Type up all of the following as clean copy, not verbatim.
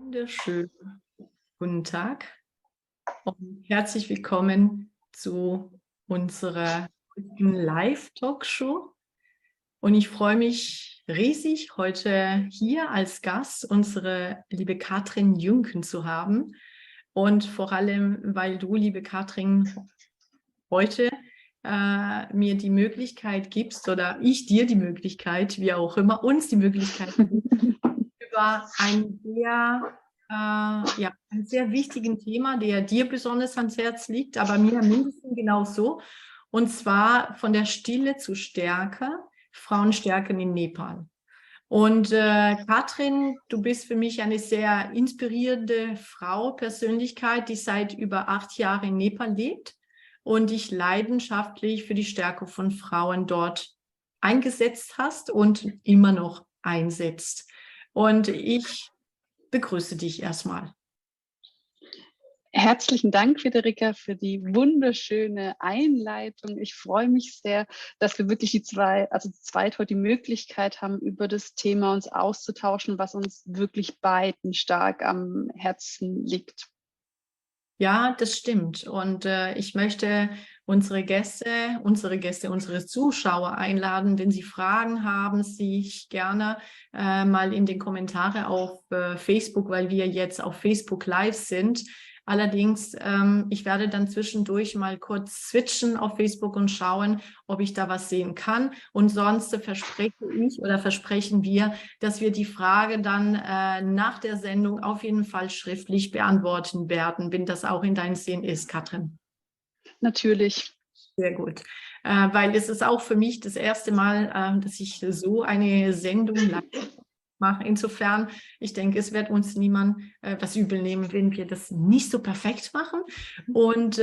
Wunderschönen guten Tag und herzlich willkommen zu unserer heutigen Live-Talkshow. Und ich freue mich riesig, heute hier als Gast unsere liebe Katrin Jünken zu haben. Und vor allem, weil du, liebe Katrin, heute mir die Möglichkeit gibst oder ich dir die Möglichkeit, wie auch immer, uns die Möglichkeit über ein ein sehr wichtigen Thema, der dir besonders ans Herz liegt, aber mir mindestens genauso. Und zwar von der Stille zu Stärke, Frauen stärken in Nepal. Und Katrin, du bist für mich eine sehr inspirierende Frau, Persönlichkeit, die seit über 8 Jahren in Nepal lebt und dich leidenschaftlich für die Stärke von Frauen dort eingesetzt hast und immer noch einsetzt. Und ich begrüße dich erstmal. Herzlichen Dank, Federica, für die wunderschöne Einleitung. Ich freue mich sehr, dass wir wirklich zu zweit heute die Möglichkeit haben, über das Thema uns auszutauschen, was uns wirklich beiden stark am Herzen liegt. Ja, das stimmt. Und ich möchte unsere Zuschauer einladen, wenn sie Fragen haben, sich gerne mal in den Kommentare auf Facebook, weil wir jetzt auf Facebook Live sind. Allerdings, ich werde dann zwischendurch mal kurz switchen auf Facebook und schauen, ob ich da was sehen kann. Und sonst versprechen wir, dass wir die Frage dann nach der Sendung auf jeden Fall schriftlich beantworten werden, wenn das auch in deinem Sinn ist, Katrin. Natürlich. Sehr gut. Weil es ist auch für mich das erste Mal, dass ich so eine Sendung live mache. Insofern, ich denke, es wird uns niemand was übel nehmen, wenn wir das nicht so perfekt machen. Und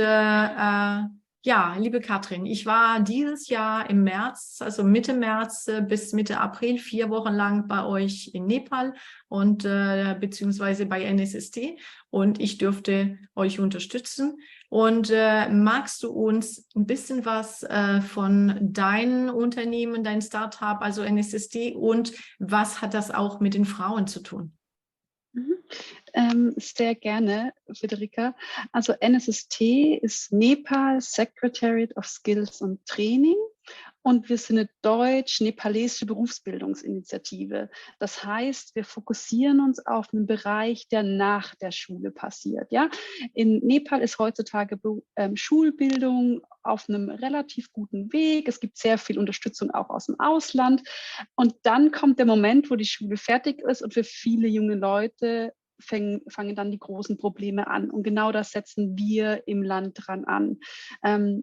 ja, liebe Katrin, ich war dieses Jahr im März, also Mitte März bis Mitte April, 4 Wochen lang bei euch in Nepal und beziehungsweise bei NSST und ich durfte euch unterstützen. Und magst du uns ein bisschen was von deinem Unternehmen, dein Startup, also NSST, und was hat das auch mit den Frauen zu tun? Sehr gerne, Federica. Also NSST ist Nepal Secretariat of Skills und Training. Und wir sind eine deutsch-nepalesische Berufsbildungsinitiative. Das heißt, wir fokussieren uns auf einen Bereich, der nach der Schule passiert. Ja? In Nepal ist heutzutage Schulbildung auf einem relativ guten Weg. Es gibt sehr viel Unterstützung auch aus dem Ausland. Und dann kommt der Moment, wo die Schule fertig ist und für viele junge Leute fangen dann die großen Probleme an. Und genau das setzen wir im Land dran an.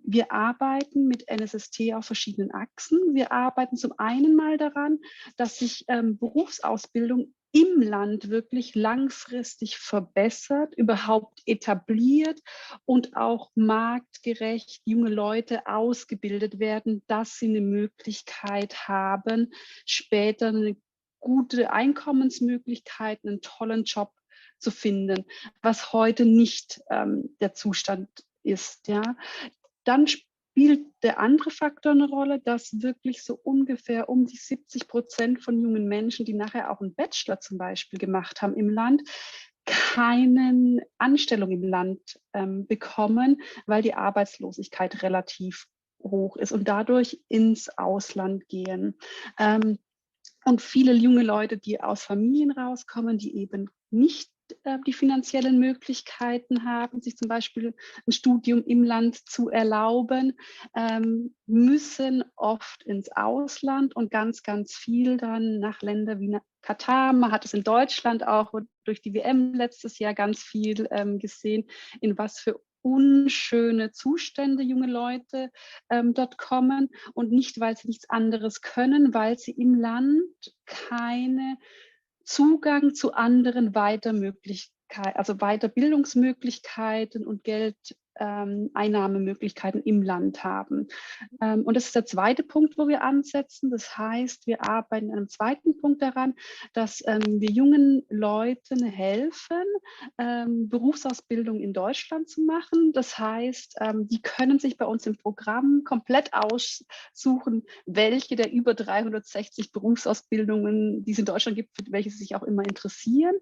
Wir arbeiten mit NSST auf verschiedenen Achsen. Wir arbeiten zum einen mal daran, dass sich Berufsausbildung im Land wirklich langfristig verbessert, überhaupt etabliert und auch marktgerecht junge Leute ausgebildet werden, dass sie eine Möglichkeit haben, später eine gute Einkommensmöglichkeiten, einen tollen Job zu finden, was heute nicht der Zustand ist. Ja. Dann spielt der andere Faktor eine Rolle, dass wirklich so ungefähr um die 70% von jungen Menschen, die nachher auch einen Bachelor zum Beispiel gemacht haben im Land, keine Anstellung im Land bekommen, weil die Arbeitslosigkeit relativ hoch ist und dadurch ins Ausland gehen. Und viele junge Leute, die aus Familien rauskommen, die eben nicht die finanziellen Möglichkeiten haben, sich zum Beispiel ein Studium im Land zu erlauben, müssen oft ins Ausland und ganz, ganz viel dann nach Ländern wie Katar. Man hat es in Deutschland auch durch die WM letztes Jahr ganz viel gesehen, in was für unschöne Zustände junge Leute dort kommen und nicht, weil sie nichts anderes können, weil sie im Land keine Zugang zu anderen Weiterbildungsmöglichkeiten und Geld Einnahmemöglichkeiten im Land haben. Und das ist der zweite Punkt, wo wir ansetzen. Das heißt, wir arbeiten an einem zweiten Punkt daran, dass wir jungen Leuten helfen, Berufsausbildung in Deutschland zu machen. Das heißt, die können sich bei uns im Programm komplett aussuchen, welche der über 360 Berufsausbildungen, die es in Deutschland gibt, für welche sie sich auch immer interessieren.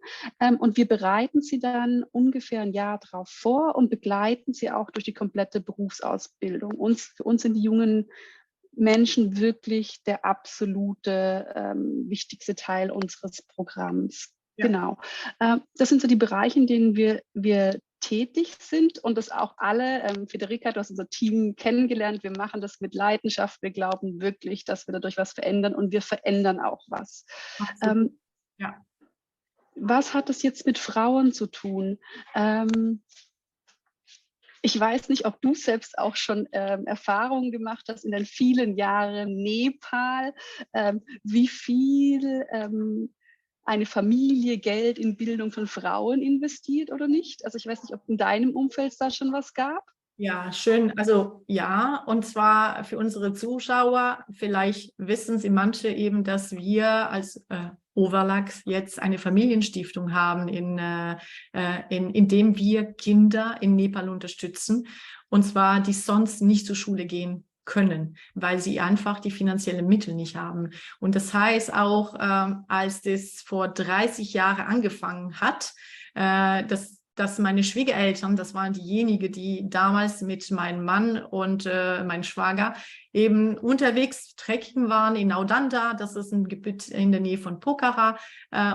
Und wir bereiten sie dann ungefähr ein Jahr darauf vor und begleiten sie auch durch die komplette Berufsausbildung. Für uns sind die jungen Menschen wirklich der absolute wichtigste Teil unseres Programms. Ja. Genau. Das sind so die Bereiche, in denen wir tätig sind und das auch alle. Federica, du hast unser Team kennengelernt. Wir machen das mit Leidenschaft. Wir glauben wirklich, dass wir dadurch was verändern und wir verändern auch was. Ja. Was hat das jetzt mit Frauen zu tun? Ich weiß nicht, ob du selbst auch schon Erfahrungen gemacht hast in den vielen Jahren Nepal, wie viel eine Familie Geld in Bildung von Frauen investiert oder nicht. Also ich weiß nicht, ob in deinem Umfeld da schon was gab. Ja, schön. Also ja, und zwar für unsere Zuschauer, vielleicht wissen Sie manche eben, dass wir als Overlax jetzt eine Familienstiftung haben, in dem wir Kinder in Nepal unterstützen, und zwar die sonst nicht zur Schule gehen können, weil sie einfach die finanziellen Mittel nicht haben. Und das heißt auch, als das vor 30 Jahren angefangen hat, dass meine Schwiegereltern, das waren diejenigen, die damals mit meinem Mann und meinem Schwager eben unterwegs Trekking waren in Audanda, das ist ein Gebiet in der Nähe von Pokhara,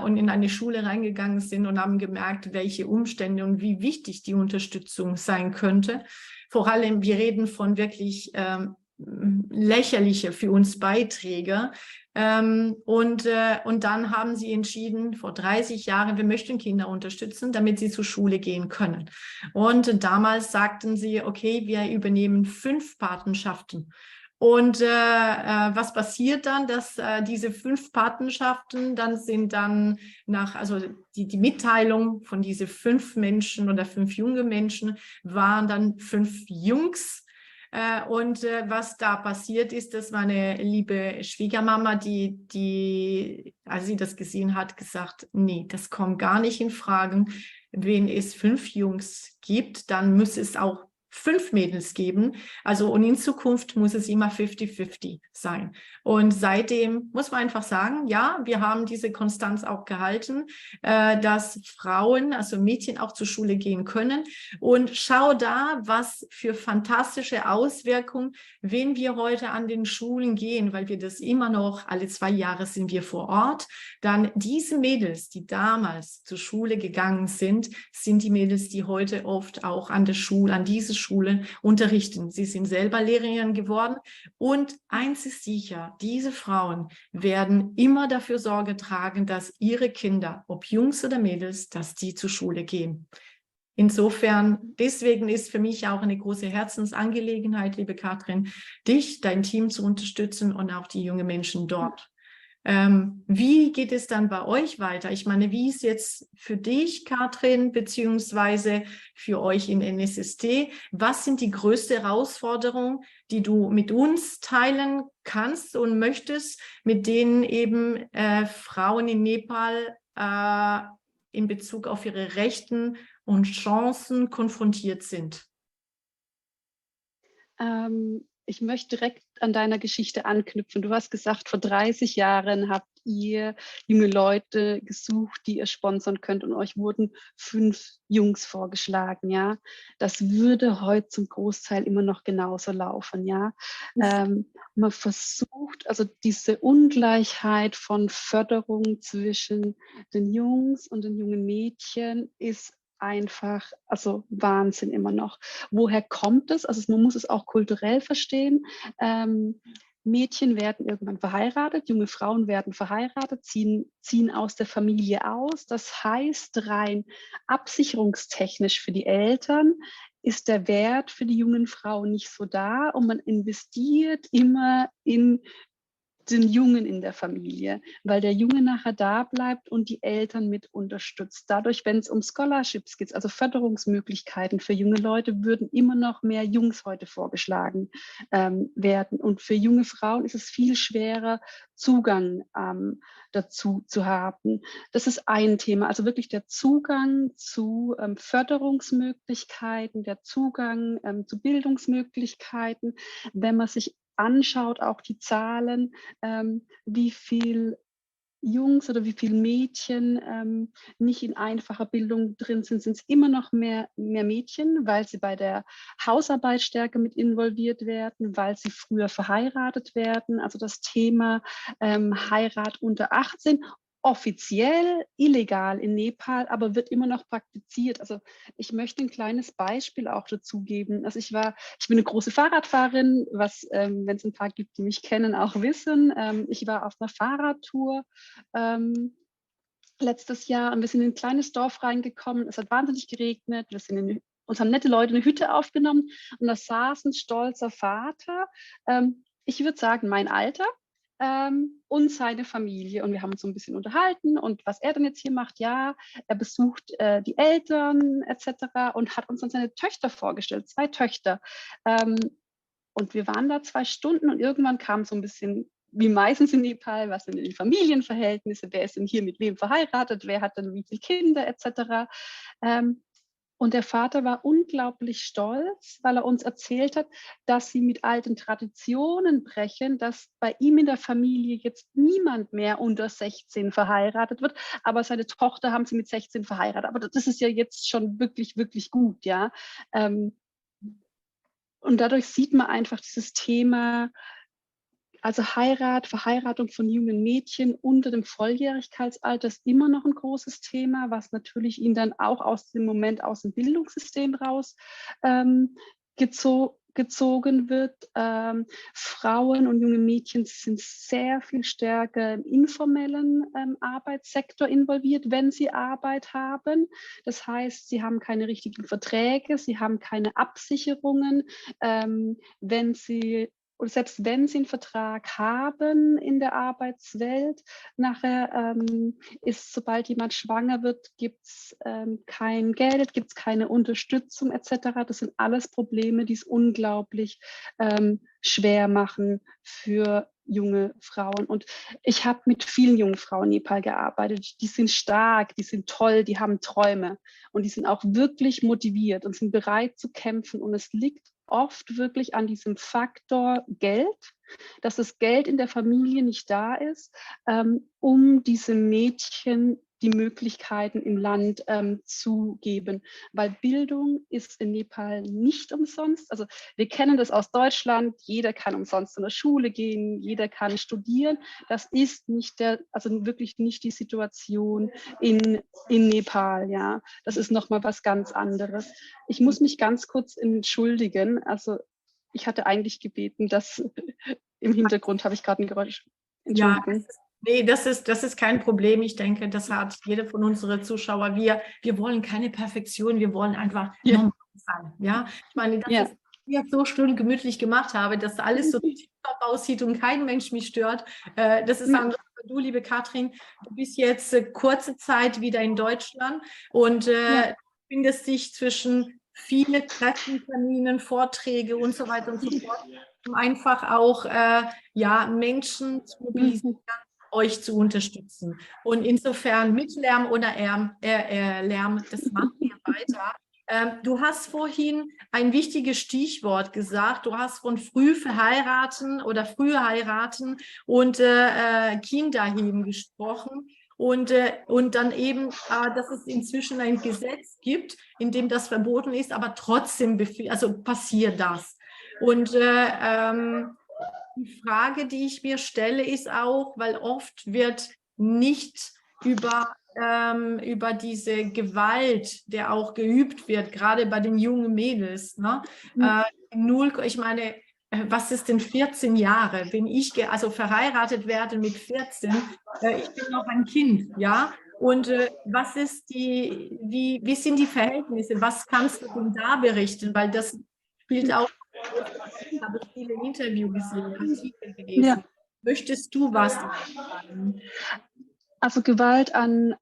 und in eine Schule reingegangen sind und haben gemerkt, welche Umstände und wie wichtig die Unterstützung sein könnte. Vor allem, wir reden von wirklich lächerliche für uns Beiträge. Und dann haben sie entschieden, vor 30 Jahren, wir möchten Kinder unterstützen, damit sie zur Schule gehen können. Und damals sagten sie, okay, wir übernehmen 5 Patenschaften. Und was passiert dann, dass diese 5 Patenschaften also die Mitteilung von diese 5 Menschen oder 5 junge Menschen waren dann 5 Jungs. Und was da passiert ist, dass meine liebe Schwiegermama, als sie das gesehen hat, gesagt, nee, das kommt gar nicht in Frage. Wenn es 5 Jungs gibt, dann muss es auch 5 Mädels geben. Also und in Zukunft muss es immer 50-50 sein. Und seitdem muss man einfach sagen, ja, wir haben diese Konstanz auch gehalten, dass Frauen, also Mädchen auch zur Schule gehen können. Und schau da, was für fantastische Auswirkungen, wenn wir heute an den Schulen gehen, weil wir das immer noch, alle 2 Jahre sind wir vor Ort, dann diese Mädels, die damals zur Schule gegangen sind die Mädels, die heute oft auch an diese Schulen unterrichten. Sie sind selber Lehrerinnen geworden. Und eins ist sicher, diese Frauen werden immer dafür Sorge tragen, dass ihre Kinder, ob Jungs oder Mädels, dass die zur Schule gehen. Insofern, deswegen ist für mich auch eine große Herzensangelegenheit, liebe Katrin, dich, dein Team zu unterstützen und auch die jungen Menschen dort. Wie geht es dann bei euch weiter? Ich meine, wie ist jetzt für dich, Katrin, beziehungsweise für euch in NSST? Was sind die größten Herausforderungen, die du mit uns teilen kannst und möchtest, mit denen eben Frauen in Nepal in Bezug auf ihre Rechten und Chancen konfrontiert sind? Ich möchte direkt an deiner Geschichte anknüpfen. Du hast gesagt, vor 30 Jahren habt ihr junge Leute gesucht, die ihr sponsern könnt, und euch wurden 5 Jungs vorgeschlagen, ja. Das würde heute zum Großteil immer noch genauso laufen, ja. Man versucht, also diese Ungleichheit von Förderung zwischen den Jungs und den jungen Mädchen ist einfach, also Wahnsinn immer noch. Woher kommt es? Also man muss es auch kulturell verstehen. Mädchen werden irgendwann verheiratet, junge Frauen werden verheiratet, ziehen aus der Familie aus. Das heißt, rein absicherungstechnisch für die Eltern ist der Wert für die jungen Frauen nicht so da, und man investiert immer in den Jungen in der Familie, weil der Junge nachher da bleibt und die Eltern mit unterstützt. Dadurch, wenn es um Scholarships geht, also Förderungsmöglichkeiten für junge Leute, würden immer noch mehr Jungs heute vorgeschlagen werden. Und für junge Frauen ist es viel schwerer, Zugang dazu zu haben. Das ist ein Thema, also wirklich der Zugang zu Förderungsmöglichkeiten, der Zugang zu Bildungsmöglichkeiten. Wenn man sich anschaut, auch die Zahlen, wie viel Jungs oder wie viele Mädchen nicht in einfacher Bildung drin sind, sind es immer noch mehr Mädchen, weil sie bei der Hausarbeit stärker mit involviert werden, weil sie früher verheiratet werden. Also das Thema Heirat unter 18, offiziell illegal in Nepal, aber wird immer noch praktiziert. Also ich möchte ein kleines Beispiel auch dazu geben. Also ich bin eine große Fahrradfahrerin, was, wenn es ein paar gibt, die mich kennen, auch wissen. Ich war auf einer Fahrradtour letztes Jahr und wir sind in ein kleines Dorf reingekommen. Es hat wahnsinnig geregnet. Uns haben nette Leute eine Hütte aufgenommen und da saß ein stolzer Vater. Ich würde sagen, mein Alter. Und seine Familie. Und wir haben uns so ein bisschen unterhalten und was er dann jetzt hier macht, ja, er besucht die Eltern etc. und hat uns dann seine Töchter vorgestellt, 2 Töchter. Und wir waren da 2 Stunden und irgendwann kam so ein bisschen, wie meistens in Nepal, was sind die Familienverhältnisse, wer ist denn hier mit wem verheiratet, wer hat dann wie viele Kinder etc. Und der Vater war unglaublich stolz, weil er uns erzählt hat, dass sie mit alten Traditionen brechen, dass bei ihm in der Familie jetzt niemand mehr unter 16 verheiratet wird, aber seine Tochter haben sie mit 16 verheiratet. Aber das ist ja jetzt schon wirklich, wirklich gut, ja. Und dadurch sieht man einfach dieses Thema, also Verheiratung von jungen Mädchen unter dem Volljährigkeitsalter ist immer noch ein großes Thema, was natürlich ihn dann auch aus dem Bildungssystem raus gezogen wird. Frauen und junge Mädchen sind sehr viel stärker im informellen Arbeitssektor involviert, wenn sie Arbeit haben. Das heißt, sie haben keine richtigen Verträge, sie haben keine Absicherungen, oder selbst wenn sie einen Vertrag haben in der Arbeitswelt, nachher sobald jemand schwanger wird, gibt es kein Geld, gibt es keine Unterstützung etc. Das sind alles Probleme, die es unglaublich schwer machen für junge Frauen. Und ich habe mit vielen jungen Frauen in Nepal gearbeitet. Die sind stark, die sind toll, die haben Träume und die sind auch wirklich motiviert und sind bereit zu kämpfen. Und es liegt oft wirklich an diesem Faktor Geld, dass das Geld in der Familie nicht da ist, um diese Mädchen die Möglichkeiten im Land zu geben. Weil Bildung ist in Nepal nicht umsonst. Also wir kennen das aus Deutschland, jeder kann umsonst in der Schule gehen, jeder kann studieren. Das ist wirklich nicht die Situation in Nepal. Ja, das ist nochmal was ganz anderes. Ich muss mich ganz kurz entschuldigen. Also ich hatte eigentlich gebeten, dass im Hintergrund habe ich gerade ein Geräusch. Entschuldigung. Ja, nee, das ist kein Problem. Ich denke, das hat jeder von unseren Zuschauern. Wir wollen keine Perfektion, wir wollen einfach normal sein. Ja? Ich meine, das ist, wie ich so schön gemütlich gemacht habe, dass alles so top aussieht und kein Mensch mich stört. Das ist anders. Du, liebe Katrin, du bist jetzt kurze Zeit wieder in Deutschland und findest dich zwischen viele Klassenterminen, Vorträge und so weiter und so fort, um einfach auch Menschen zu mobilisieren, euch zu unterstützen. Und insofern mit Lärm oder Lärm, das machen wir weiter. Du hast vorhin ein wichtiges Stichwort gesagt. Du hast von früh verheiraten oder frühe heiraten und Kinder heben gesprochen. Und dann eben, dass es inzwischen ein Gesetz gibt, in dem das verboten ist, aber trotzdem passiert das. Und die Frage, die ich mir stelle, ist auch, weil oft wird nicht über diese Gewalt, der auch geübt wird, gerade bei den jungen Mädels. Ne? Ich meine, was ist denn 14 Jahre? Wenn ich verheiratet werde mit 14, ich bin noch ein Kind, ja? Und wie sind die Verhältnisse? Was kannst du denn da berichten? Weil das spielt auch, ich habe viele Interviews gesehen, Artikel gelesen. Möchtest du was sagen? Also Gewalt an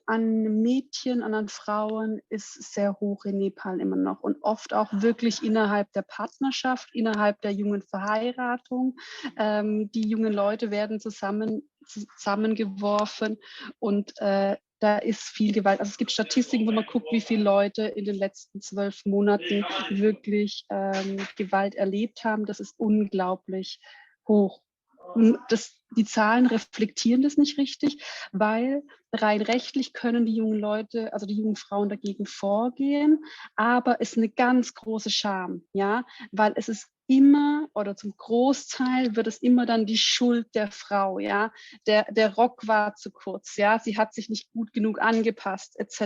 Mädchen, an Frauen ist sehr hoch in Nepal immer noch und oft auch wirklich innerhalb der Partnerschaft, innerhalb der jungen Verheiratung. Die jungen Leute werden zusammengeworfen und da ist viel Gewalt. Also es gibt Statistiken, wo man guckt, wie viele Leute in den letzten 12 Monaten wirklich Gewalt erlebt haben. Das ist unglaublich hoch. Die Zahlen reflektieren das nicht richtig, weil rein rechtlich können die jungen Leute, also die jungen Frauen dagegen vorgehen, aber es ist eine ganz große Scham, ja, weil es ist immer oder zum Großteil wird es immer dann die Schuld der Frau, ja, der Rock war zu kurz, ja, sie hat sich nicht gut genug angepasst, etc.,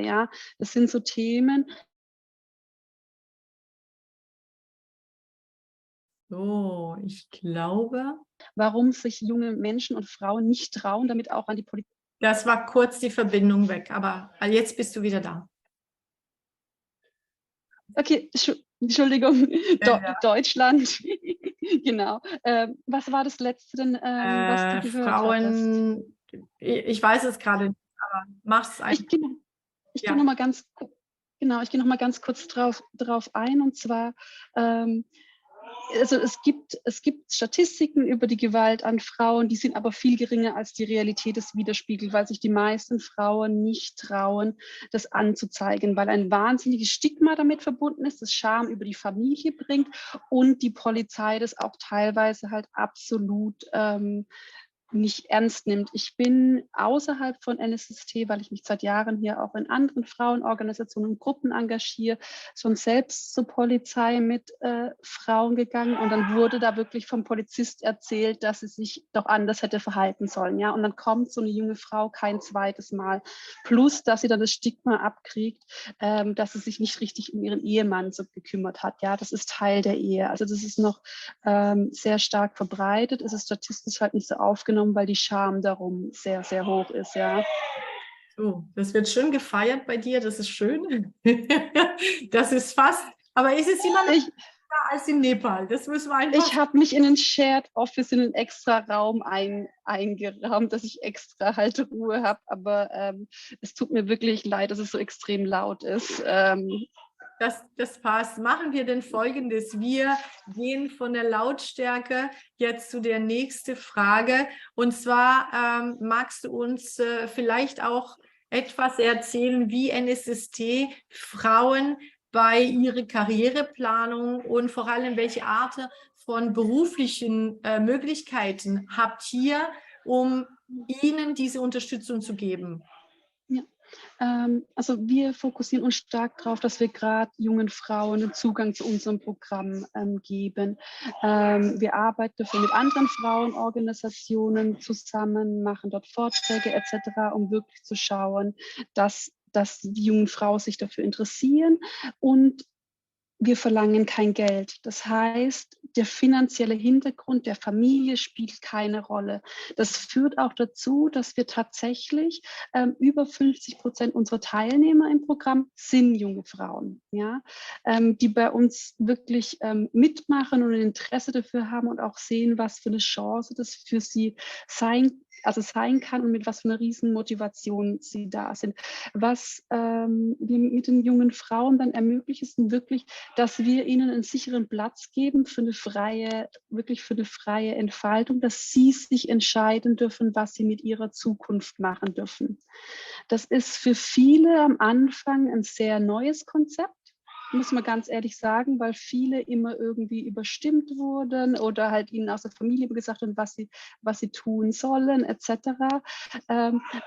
ja, das sind so Themen. So, ich glaube, Warum sich junge Menschen und Frauen nicht trauen, damit auch an die Politik. das war kurz die Verbindung weg, aber jetzt bist du wieder da. Okay, Entschuldigung, Ja. Deutschland. Genau. Was war das Letzte denn, was du gehört hattest? Frauen, ich weiß es gerade nicht, aber mach's einfach. Ich gehe noch, ich gehe Ja. noch mal ganz, genau, ich gehe noch mal ganz kurz drauf ein. Und zwar, also es gibt Statistiken über die Gewalt an Frauen, die sind aber viel geringer, als die Realität es widerspiegelt, weil sich die meisten Frauen nicht trauen, das anzuzeigen, weil ein wahnsinniges Stigma damit verbunden ist, das Scham über die Familie bringt und die Polizei das auch teilweise halt absolut nicht ernst nimmt. Ich bin außerhalb von NSST, weil ich mich seit Jahren hier auch in anderen Frauenorganisationen und Gruppen engagiere, schon selbst zur Polizei mit Frauen gegangen und dann wurde da wirklich vom Polizist erzählt, dass sie sich doch anders hätte verhalten sollen. Ja? Und dann kommt so eine junge Frau kein zweites Mal. Plus, dass sie dann das Stigma abkriegt, dass sie sich nicht richtig um ihren Ehemann so gekümmert hat. Ja, das ist Teil der Ehe. Also das ist noch sehr stark verbreitet. Es ist statistisch halt nicht so aufgenommen, weil die Scham darum sehr, sehr hoch ist, ja. So, das wird schön gefeiert bei dir, das ist schön. Das ist fast, aber ist es immer noch besser als in Nepal? Das müssen wir einfach. Ich habe mich in den Shared Office in einen extra Raum eingerahmt, dass ich extra halt Ruhe habe, aber es tut mir wirklich leid, dass es so extrem laut ist. Das passt. Machen wir denn Folgendes. Wir gehen von der Lautstärke jetzt zu der nächsten Frage. Und zwar magst du uns vielleicht auch etwas erzählen, wie NSST Frauen bei ihrer Karriereplanung und vor allem welche Art von beruflichen Möglichkeiten habt ihr, um ihnen diese Unterstützung zu geben? Ja. Also wir fokussieren uns stark darauf, dass wir gerade jungen Frauen einen Zugang zu unserem Programm geben. Wir arbeiten dafür mit anderen Frauenorganisationen zusammen, machen dort Vorträge etc., um wirklich zu schauen, dass die jungen Frauen sich dafür interessieren und wir verlangen kein Geld. Das heißt, der finanzielle Hintergrund der Familie spielt keine Rolle. Das führt auch dazu, dass wir tatsächlich über 50% unserer Teilnehmer im Programm sind junge Frauen, ja, die bei uns wirklich mitmachen und ein Interesse dafür haben und auch sehen, was für eine Chance das für sie sein kann und mit was für einer riesen Motivation sie da sind. Was wir mit den jungen Frauen dann ermöglichen, ist wirklich, dass wir ihnen einen sicheren Platz geben für eine freie Entfaltung, dass sie sich entscheiden dürfen, was sie mit ihrer Zukunft machen dürfen. Das ist für viele am Anfang ein sehr neues Konzept, muss man ganz ehrlich sagen, weil viele immer irgendwie überstimmt wurden oder halt ihnen aus der Familie gesagt haben, was sie tun sollen, etc.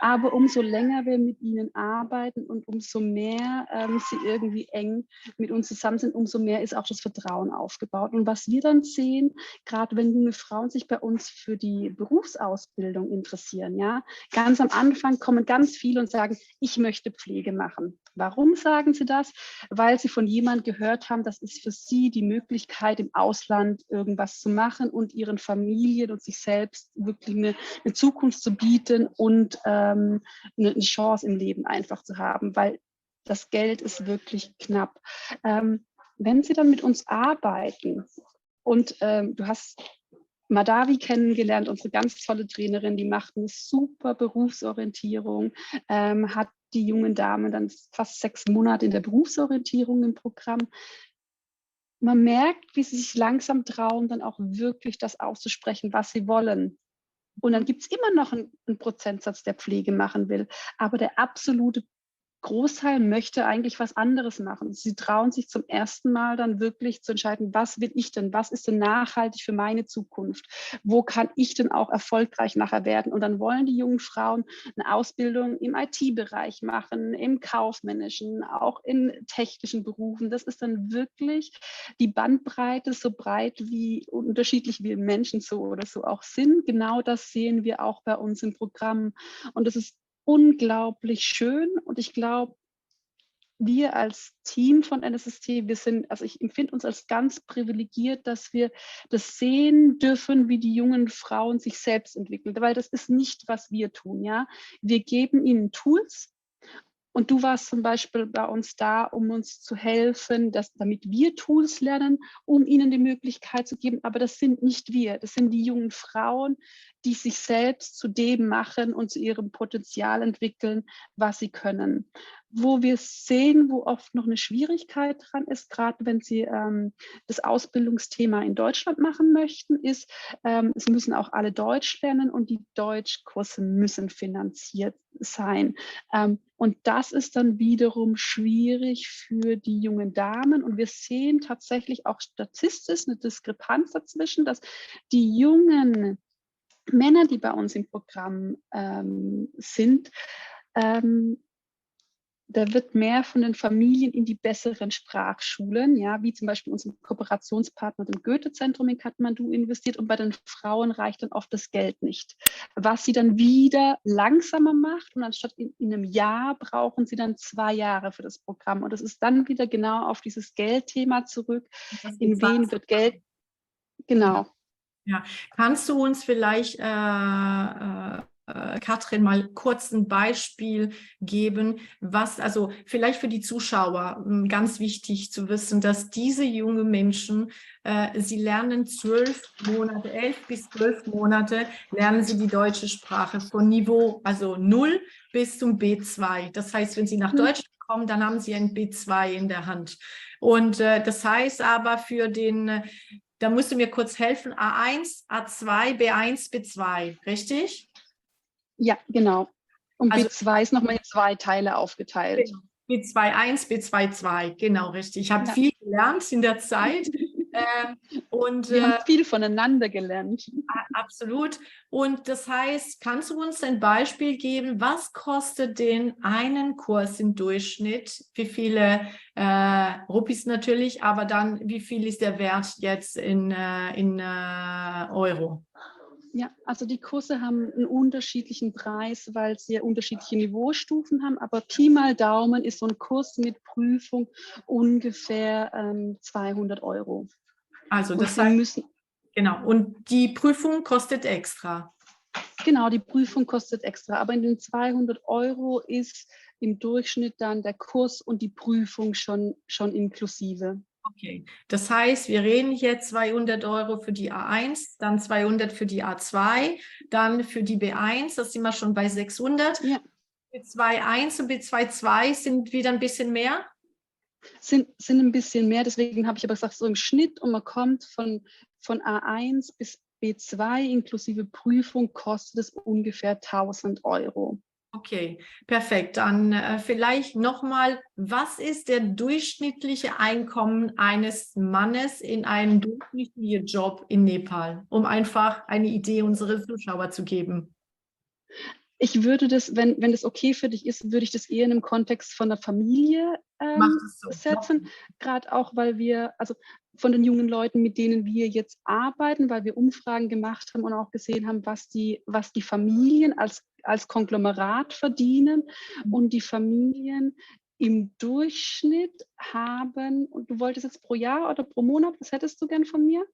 Aber umso länger wir mit ihnen arbeiten und umso mehr sie irgendwie eng mit uns zusammen sind, umso mehr ist auch das Vertrauen aufgebaut. Und was wir dann sehen, gerade wenn junge Frauen sich bei uns für die Berufsausbildung interessieren, ja, ganz am Anfang kommen ganz viele und sagen, ich möchte Pflege machen. Warum sagen sie das? Weil sie von jemand gehört haben, das ist für sie die Möglichkeit, im Ausland irgendwas zu machen und ihren Familien und sich selbst wirklich eine Zukunft zu bieten und eine Chance im Leben einfach zu haben, weil das Geld ist wirklich knapp. Wenn sie dann mit uns arbeiten und du hast Madavi kennengelernt, unsere ganz tolle Trainerin, die macht eine super Berufsorientierung, hat die jungen Damen dann fast 6 Monate in der Berufsorientierung im Programm. Man merkt, wie sie sich langsam trauen, dann auch wirklich das auszusprechen, was sie wollen. Und dann gibt es immer noch einen Prozentsatz, der Pflege machen will. Aber der absolute Großteil möchte eigentlich was anderes machen. Sie trauen sich zum ersten Mal dann wirklich zu entscheiden, was will ich denn? Was ist denn nachhaltig für meine Zukunft? Wo kann ich denn auch erfolgreich nachher werden? Und dann wollen die jungen Frauen eine Ausbildung im IT-Bereich machen, im kaufmännischen, auch in technischen Berufen. Das ist dann wirklich die Bandbreite, so breit wie unterschiedlich wie Menschen so oder so auch sind. Genau das sehen wir auch bei uns im Programm. Und das ist unglaublich schön und ich glaube, wir als Team von NSST, also ich empfinde uns als ganz privilegiert, dass wir das sehen dürfen, wie die jungen Frauen sich selbst entwickeln, weil das ist nicht, was wir tun, ja. Wir geben ihnen Tools. Und du warst zum Beispiel bei uns da, um uns zu helfen, damit wir Tools lernen, um ihnen die Möglichkeit zu geben. Aber das sind nicht wir, das sind die jungen Frauen, die sich selbst zu dem machen und zu ihrem Potenzial entwickeln, was sie können. Wo wir sehen, wo oft noch eine Schwierigkeit dran ist, gerade wenn sie das Ausbildungsthema in Deutschland machen möchten, ist, es müssen auch alle Deutsch lernen und die Deutschkurse müssen finanziert sein. Und das ist dann wiederum schwierig für die jungen Damen. Und wir sehen tatsächlich auch statistisch eine Diskrepanz dazwischen, dass die jungen Männer, die bei uns im Programm sind, da wird mehr von den Familien in die besseren Sprachschulen, ja, wie zum Beispiel unserem Kooperationspartner, dem Goethe-Zentrum in Kathmandu investiert, und bei den Frauen reicht dann oft das Geld nicht. Was sie dann wieder langsamer macht, und anstatt in einem Jahr brauchen sie dann 2 Jahre für das Programm. Und das ist dann wieder genau auf dieses Geldthema zurück. In wen wird Geld, genau. Ja. Kannst du uns vielleicht, Katrin, mal kurz ein Beispiel geben, was, also vielleicht für die Zuschauer ganz wichtig zu wissen, dass diese jungen Menschen, sie lernen 12 Monate, 11 bis 12 Monate, lernen sie die deutsche Sprache von Niveau, also 0 bis zum B2. Das heißt, wenn sie nach Deutschland kommen, dann haben sie ein B2 in der Hand. Und das heißt aber für den, da musst du mir kurz helfen, A1, A2, B1, B2, richtig? Ja, genau. Und Also B2 ist nochmal in 2 Teile aufgeteilt. B2.1, B2.2, genau, richtig. Ich habe Ja. viel gelernt in der Zeit. Und Wir haben viel voneinander gelernt. absolut. Und das heißt, kannst du uns ein Beispiel geben, was kostet den einen Kurs im Durchschnitt? Wie viele Rupees natürlich, aber dann, wie viel ist der Wert jetzt in Euro? Ja, also die Kurse haben einen unterschiedlichen Preis, weil sie unterschiedliche Niveaustufen haben. Aber Pi mal Daumen ist so ein Kurs mit Prüfung ungefähr 200 €. Also Und das sie heißt, müssen, genau, und die Prüfung kostet extra. genau, die Prüfung kostet extra. Aber in den 200 € ist im Durchschnitt dann der Kurs und die Prüfung schon inklusive. Okay, das heißt, wir reden hier 200 € für die A1, dann 200 für die A2, dann für die B1, das sind wir schon bei 600. Ja. B2.1 und B2.2 sind wieder ein bisschen mehr. Sind ein bisschen mehr, deswegen habe ich aber gesagt, so im Schnitt, und man kommt von A1 bis B2 inklusive Prüfung, kostet es ungefähr 1.000 €. Okay, perfekt. Dann vielleicht nochmal, was ist der durchschnittliche Einkommen eines Mannes in einem durchschnittlichen Job in Nepal, um einfach eine Idee unserer Zuschauer zu geben? Ich würde das, wenn das okay für dich ist, würde ich das eher in einem Kontext von der Familie Macht es so. setzen. Gerade auch, weil wir, also von den jungen Leuten, mit denen wir jetzt arbeiten, weil wir Umfragen gemacht haben und auch gesehen haben, was die Familien als Konglomerat verdienen. Und die Familien im Durchschnitt haben, und du wolltest jetzt pro Jahr oder pro Monat, was hättest du gern von mir?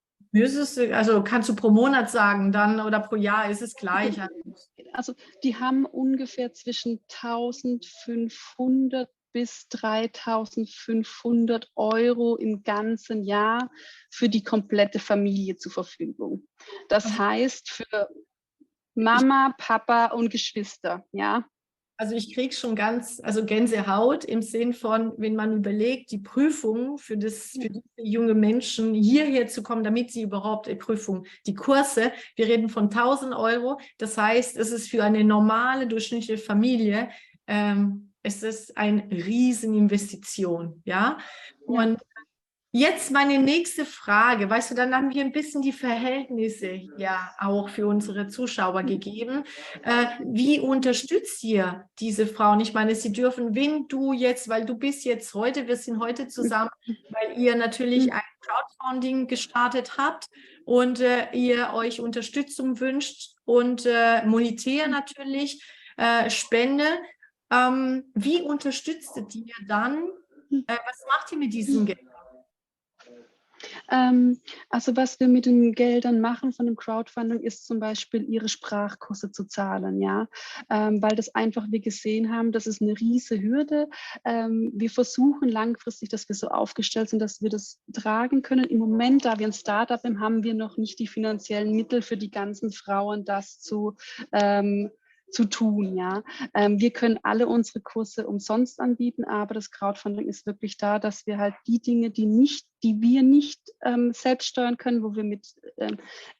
Also kannst du pro Monat sagen dann oder pro Jahr ist es gleich. Also die haben ungefähr zwischen 1.500 bis 3.500 € im ganzen Jahr für die komplette Familie zur Verfügung. Das heißt für Mama, Papa und Geschwister, ja. Also ich kriege schon also Gänsehaut im Sinn von, wenn man überlegt, die Prüfung für diese junge Menschen hierher zu kommen, damit sie überhaupt die Kurse, wir reden von 1.000 €. Das heißt, es ist für eine normale, durchschnittliche Familie, es ist eine Rieseninvestition, ja. Und jetzt meine nächste Frage, weißt du, dann haben wir ein bisschen die Verhältnisse ja auch für unsere Zuschauer gegeben. Wie unterstützt ihr diese Frauen? Ich meine, sie dürfen, wenn du jetzt, weil du bist jetzt heute, wir sind heute zusammen, weil ihr natürlich ein Crowdfunding gestartet habt und ihr euch Unterstützung wünscht und monetär natürlich Spende. Wie unterstützt ihr dann? Was macht ihr mit diesem Geld? Also was wir mit den Geldern machen von dem Crowdfunding ist zum Beispiel ihre Sprachkurse zu zahlen, ja, weil das einfach wir gesehen haben, das ist eine riesige Hürde. Wir versuchen langfristig, dass wir so aufgestellt sind, dass wir das tragen können. Im Moment, da wir ein Startup haben, haben wir noch nicht die finanziellen Mittel für die ganzen Frauen, das zu tun, ja. Wir können alle unsere Kurse umsonst anbieten, aber das Crowdfunding ist wirklich da, dass wir halt die Dinge, die wir nicht selbst steuern können, wo wir mit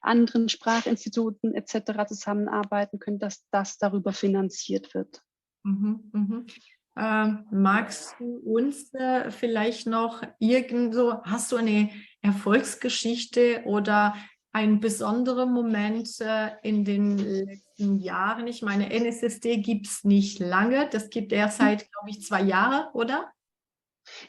anderen Sprachinstituten etc. zusammenarbeiten können, dass das darüber finanziert wird. Magst du uns vielleicht noch hast du eine Erfolgsgeschichte oder ein besonderer Moment in den letzten Jahren? Ich meine, NSSD gibt es nicht lange, das gibt erst seit, glaube ich, 2 Jahre, oder?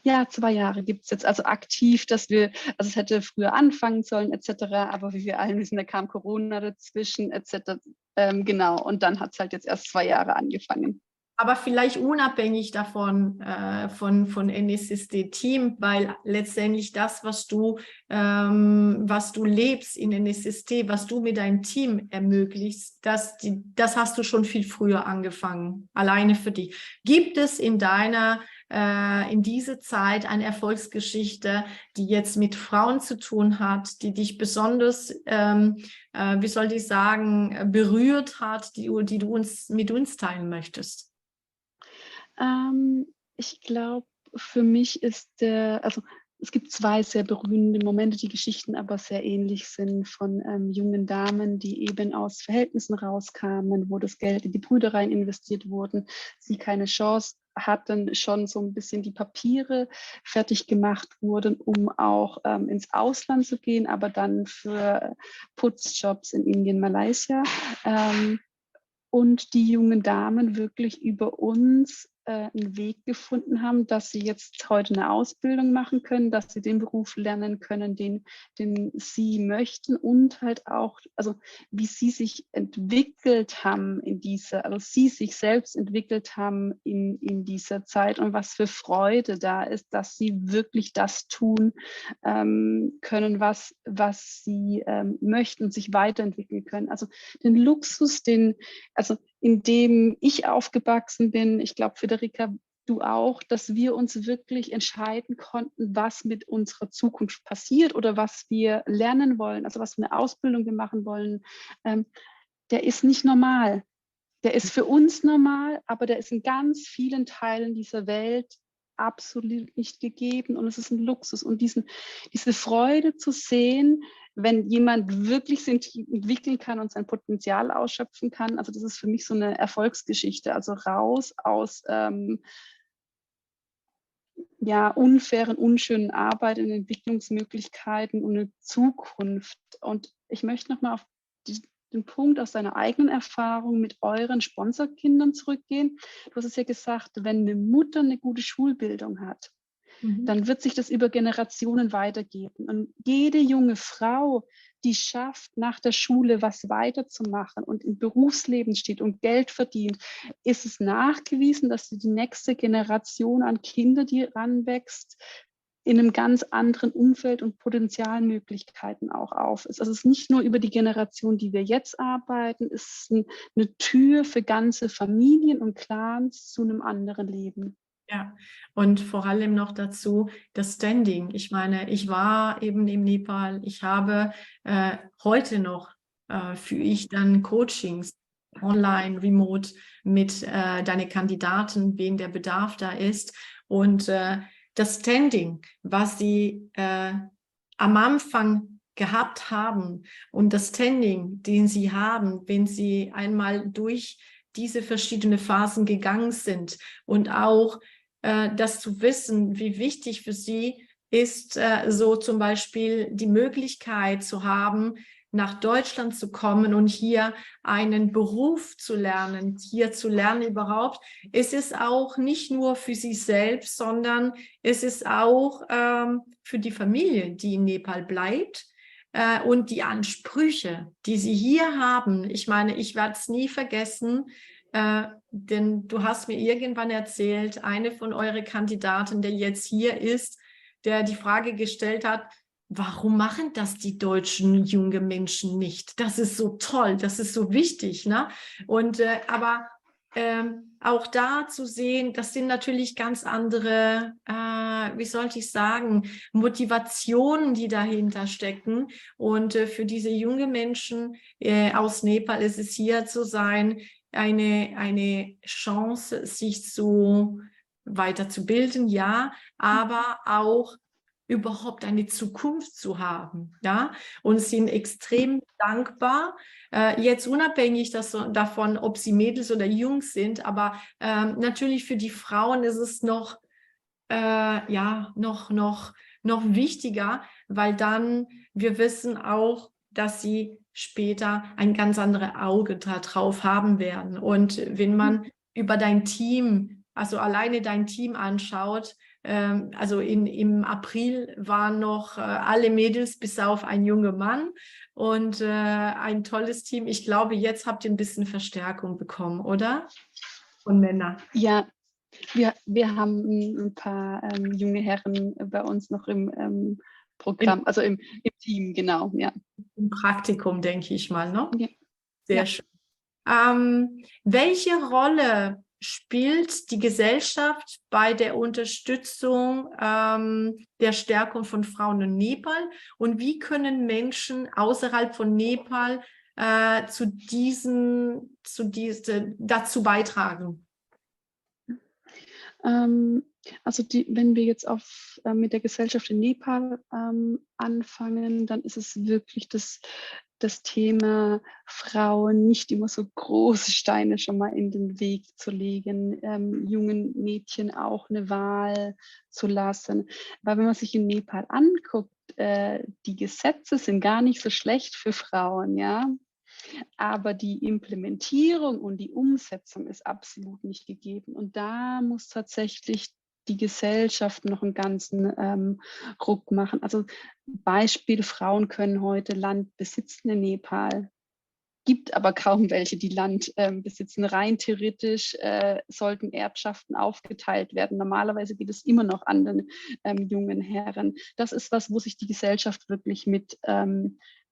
Ja, 2 Jahre gibt es jetzt also aktiv, also es hätte früher anfangen sollen etc., aber wie wir alle wissen, da kam Corona dazwischen etc. Genau, und dann hat es halt jetzt erst 2 Jahre angefangen. Aber vielleicht unabhängig davon, von NSSD-Team, weil letztendlich das, was du lebst in NSSD, was du mit deinem Team ermöglichst, das hast du schon viel früher angefangen, alleine für dich. Gibt es in dieser Zeit eine Erfolgsgeschichte, die jetzt mit Frauen zu tun hat, die dich besonders, wie soll ich sagen, berührt hat, die du mit uns teilen möchtest? Ich glaube, für mich ist also es gibt 2 sehr berührende Momente, die Geschichten aber sehr ähnlich sind von jungen Damen, die eben aus Verhältnissen rauskamen, wo das Geld in die Brüder rein investiert wurden, sie keine Chance hatten, schon so ein bisschen die Papiere fertig gemacht wurden, um auch ins Ausland zu gehen, aber dann für Putzjobs in Indien, Malaysia. Und die jungen Damen wirklich über uns einen Weg gefunden haben, dass sie jetzt heute eine Ausbildung machen können, dass sie den Beruf lernen können, den sie möchten und halt auch, also wie sie sich entwickelt haben also sie sich selbst entwickelt haben in dieser Zeit und was für Freude da ist, dass sie wirklich das tun können, was sie möchten und sich weiterentwickeln können. Also den Luxus, also in dem ich aufgewachsen bin, ich glaube, Federica, du auch, dass wir uns wirklich entscheiden konnten, was mit unserer Zukunft passiert oder was wir lernen wollen, also was für eine Ausbildung wir machen wollen, der ist nicht normal. Der ist für uns normal, aber der ist in ganz vielen Teilen dieser Welt absolut nicht gegeben und es ist ein Luxus. Und diese Freude zu sehen, wenn jemand wirklich sich entwickeln kann und sein Potenzial ausschöpfen kann, also das ist für mich so eine Erfolgsgeschichte, also raus aus unfairen, unschönen Arbeit in Entwicklungsmöglichkeiten und eine Zukunft. Und ich möchte nochmal auf den Punkt aus deiner eigenen Erfahrung mit euren Sponsorkindern zurückgehen. Du hast es ja gesagt, wenn eine Mutter eine gute Schulbildung hat, dann wird sich das über Generationen weitergeben. Und jede junge Frau, die schafft, nach der Schule was weiterzumachen und im Berufsleben steht und Geld verdient, ist es nachgewiesen, dass die nächste Generation an Kinder, die ranwächst, in einem ganz anderen Umfeld und Potenzialmöglichkeiten auch auf ist. Also es ist nicht nur über die Generation, die wir jetzt arbeiten, es ist eine Tür für ganze Familien und Clans zu einem anderen Leben. Ja, und vor allem noch dazu das Standing. Ich meine, ich war eben im Nepal. Ich habe heute noch führe ich dann Coachings online, remote mit deine Kandidaten, wen der Bedarf da ist. Und das Standing, was sie am Anfang gehabt haben und das Standing, den sie haben, wenn sie einmal durch diese verschiedenen Phasen gegangen sind und auch das zu wissen, wie wichtig für sie ist, so zum Beispiel die Möglichkeit zu haben, nach Deutschland zu kommen und hier einen Beruf zu lernen, hier zu lernen überhaupt. Es ist auch nicht nur für sie selbst, sondern es ist auch für die Familie, die in Nepal bleibt. Und die Ansprüche, die sie hier haben, ich meine, ich werde es nie vergessen, denn du hast mir irgendwann erzählt, eine von euren Kandidaten, der jetzt hier ist, der die Frage gestellt hat, warum machen das die deutschen jungen Menschen nicht? Das ist so toll, das ist so wichtig, ne? Und aber auch da zu sehen, das sind natürlich ganz andere, wie sollte ich sagen, Motivationen, die dahinter stecken. Und für diese jungen Menschen aus Nepal ist es hier zu sein, eine Chance, sich weiterzubilden, ja, aber auch überhaupt eine Zukunft zu haben, ja, und sind extrem dankbar, jetzt unabhängig davon, ob sie Mädels oder Jungs sind, aber natürlich für die Frauen ist es noch, ja, noch wichtiger, weil dann wir wissen auch, dass sie später ein ganz anderes Auge darauf haben werden. Und wenn man über dein Team, also alleine dein Team anschaut, also im April waren noch alle Mädels bis auf ein junger Mann und ein tolles Team. Ich glaube, jetzt habt ihr ein bisschen Verstärkung bekommen, oder? Von Männern. Ja, wir haben ein paar junge Herren bei uns noch im Programm, also im Team, genau, ja. Im Praktikum, denke ich mal, ne? Ja. Sehr Ja. schön. Welche Rolle spielt die Gesellschaft bei der Unterstützung der Stärkung von Frauen in Nepal und wie können Menschen außerhalb von Nepal dazu beitragen? Also wenn wir jetzt mit der Gesellschaft in Nepal anfangen, dann ist es wirklich das Thema Frauen nicht immer so große Steine schon mal in den Weg zu legen, jungen Mädchen auch eine Wahl zu lassen. Weil wenn man sich in Nepal anguckt, die Gesetze sind gar nicht so schlecht für Frauen, ja. Aber die Implementierung und die Umsetzung ist absolut nicht gegeben. Und da muss tatsächlich die Gesellschaft noch einen ganzen Ruck machen. Also Beispiel, Frauen können heute Land besitzen in Nepal. Gibt aber kaum welche, die Land besitzen. Rein theoretisch sollten Erbschaften aufgeteilt werden. Normalerweise geht es immer noch an den jungen Herren. Das ist was, wo sich die Gesellschaft wirklich mit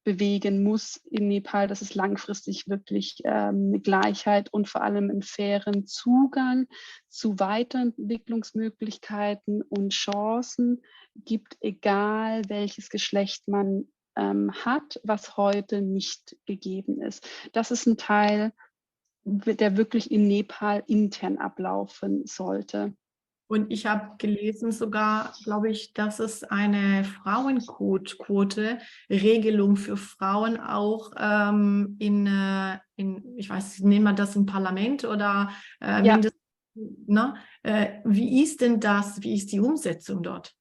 bewegen muss in Nepal, dass es langfristig wirklich eine Gleichheit und vor allem einen fairen Zugang zu Weiterentwicklungsmöglichkeiten und Chancen gibt, egal welches Geschlecht man hat, was heute nicht gegeben ist. Das ist ein Teil, der wirklich in Nepal intern ablaufen sollte. Und ich habe gelesen sogar, glaube ich, dass es eine Frauenquote-Regelung für Frauen auch ich weiß, nennt man das im Parlament oder Ja. mindestens, ne? Wie ist denn das? Wie ist die Umsetzung dort?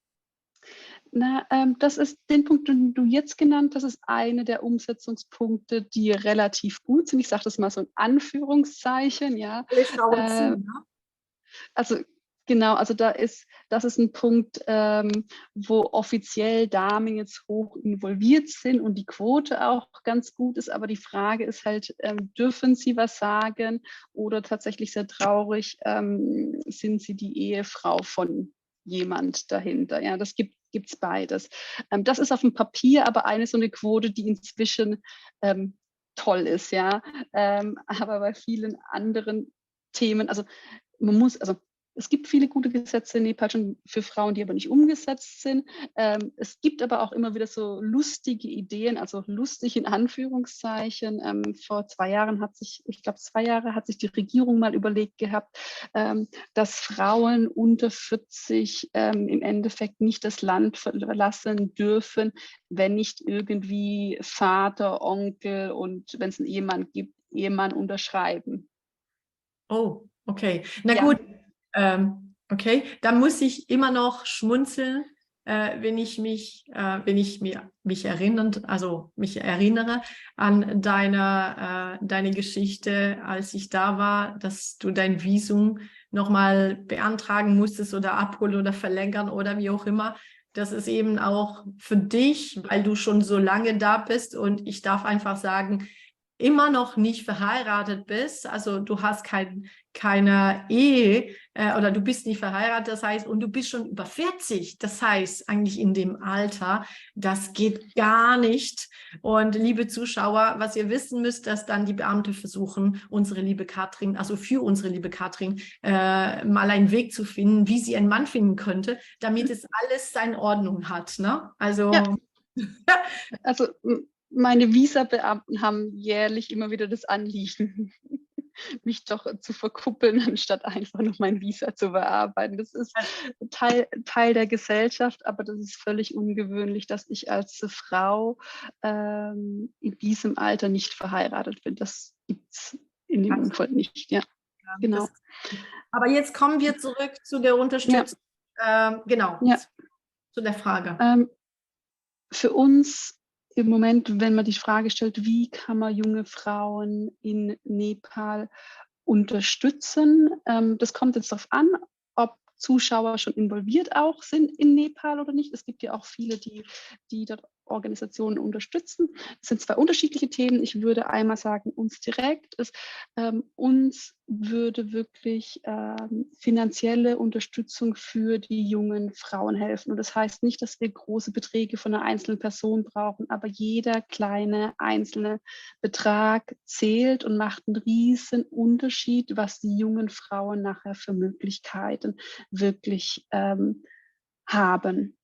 Na, das ist den Punkt, den du jetzt genannt hast, ist eine der Umsetzungspunkte, die relativ gut sind. Ich sage das mal so in Anführungszeichen, ja. Alle schauen zu, ne? Also genau, also das ist ein Punkt, wo offiziell Damen jetzt hoch involviert sind und die Quote auch ganz gut ist. Aber die Frage ist halt, dürfen sie was sagen oder tatsächlich sehr traurig, sind sie die Ehefrau von jemand dahinter? Ja, das gibt's beides. Das ist auf dem Papier aber so eine Quote, die inzwischen toll ist, ja. Aber bei vielen anderen Themen, also es gibt viele gute Gesetze in Nepal schon für Frauen, die aber nicht umgesetzt sind. Es gibt aber auch immer wieder so lustige Ideen, also lustig in Anführungszeichen. Vor 2 Jahren ich glaube 2 Jahre hat sich die Regierung mal überlegt gehabt, dass Frauen unter 40 im Endeffekt nicht das Land verlassen dürfen, wenn nicht irgendwie Vater, Onkel und wenn es einen Ehemann gibt, Ehemann unterschreiben. Oh, okay. Na Ja, gut, okay. Da muss ich immer noch schmunzeln, wenn ich mich mich erinnere an deine Geschichte, als ich da war, dass du dein Visum nochmal beantragen musstest oder abholen oder verlängern oder wie auch immer. Das ist eben auch für dich, weil du schon so lange da bist und ich darf einfach sagen, immer noch nicht verheiratet bist, also du hast keine Ehe oder du bist nicht verheiratet, das heißt, und du bist schon über 40, das heißt eigentlich in dem Alter, das geht gar nicht. Und liebe Zuschauer, was ihr wissen müsst, dass dann die Beamte versuchen, unsere liebe Katrin, also für unsere liebe Katrin, mal einen Weg zu finden, wie sie einen Mann finden könnte, damit es alles seine Ordnung hat. Ne? ja, Also also meine Visa-Beamten haben jährlich immer wieder das Anliegen, mich doch zu verkuppeln, anstatt einfach nur mein Visa zu bearbeiten. Das ist Teil der Gesellschaft, aber das ist völlig ungewöhnlich, dass ich als Frau in diesem Alter nicht verheiratet bin. Das gibt es in dem Umfeld nicht. Ja, genau. das, aber jetzt kommen wir zurück zu der Ja, Unterstützung. Genau, ja. zu der Frage. Für uns im Moment, wenn man die Frage stellt, wie kann man junge Frauen in Nepal unterstützen, das kommt jetzt darauf an, ob Zuschauer schon involviert auch sind in Nepal oder nicht. Es gibt ja auch viele, die dort Organisationen unterstützen. Es sind zwei unterschiedliche Themen. Ich würde einmal sagen, uns direkt ist, uns würde wirklich finanzielle Unterstützung für die jungen Frauen helfen. Und das heißt nicht, dass wir große Beträge von einer einzelnen Person brauchen, aber jeder kleine einzelne Betrag zählt und macht einen riesen Unterschied, was die jungen Frauen nachher für Möglichkeiten wirklich haben.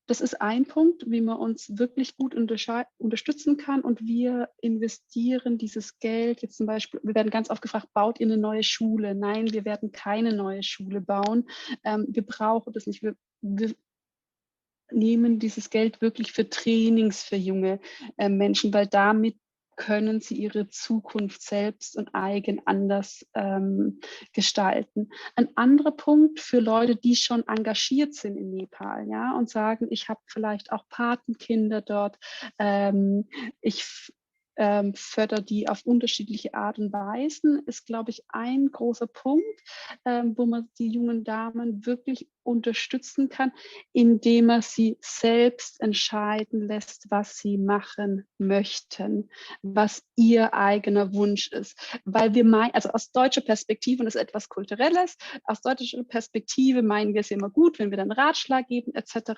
Das ist ein Punkt, wie man uns wirklich gut unterstützen kann, und wir investieren dieses Geld jetzt zum Beispiel, wir werden ganz oft gefragt, baut ihr eine neue Schule? Nein, wir werden keine neue Schule bauen. Wir brauchen das nicht. Wir nehmen dieses Geld wirklich für Trainings für junge Menschen, weil damit können sie ihre Zukunft selbst und eigen anders gestalten. Ein anderer Punkt für Leute, die schon engagiert sind in Nepal, ja, und sagen, ich habe vielleicht auch Patenkinder dort, ich fördere die auf unterschiedliche Art und Weisen, ist, glaube ich, ein großer Punkt, wo man die jungen Damen wirklich unterstützen kann, indem man sie selbst entscheiden lässt, was sie machen möchten, was ihr eigener Wunsch ist. Weil wir meinen, also aus deutscher Perspektive, und das ist etwas Kulturelles, aus deutscher Perspektive meinen wir es immer gut, wenn wir dann Ratschlag geben etc.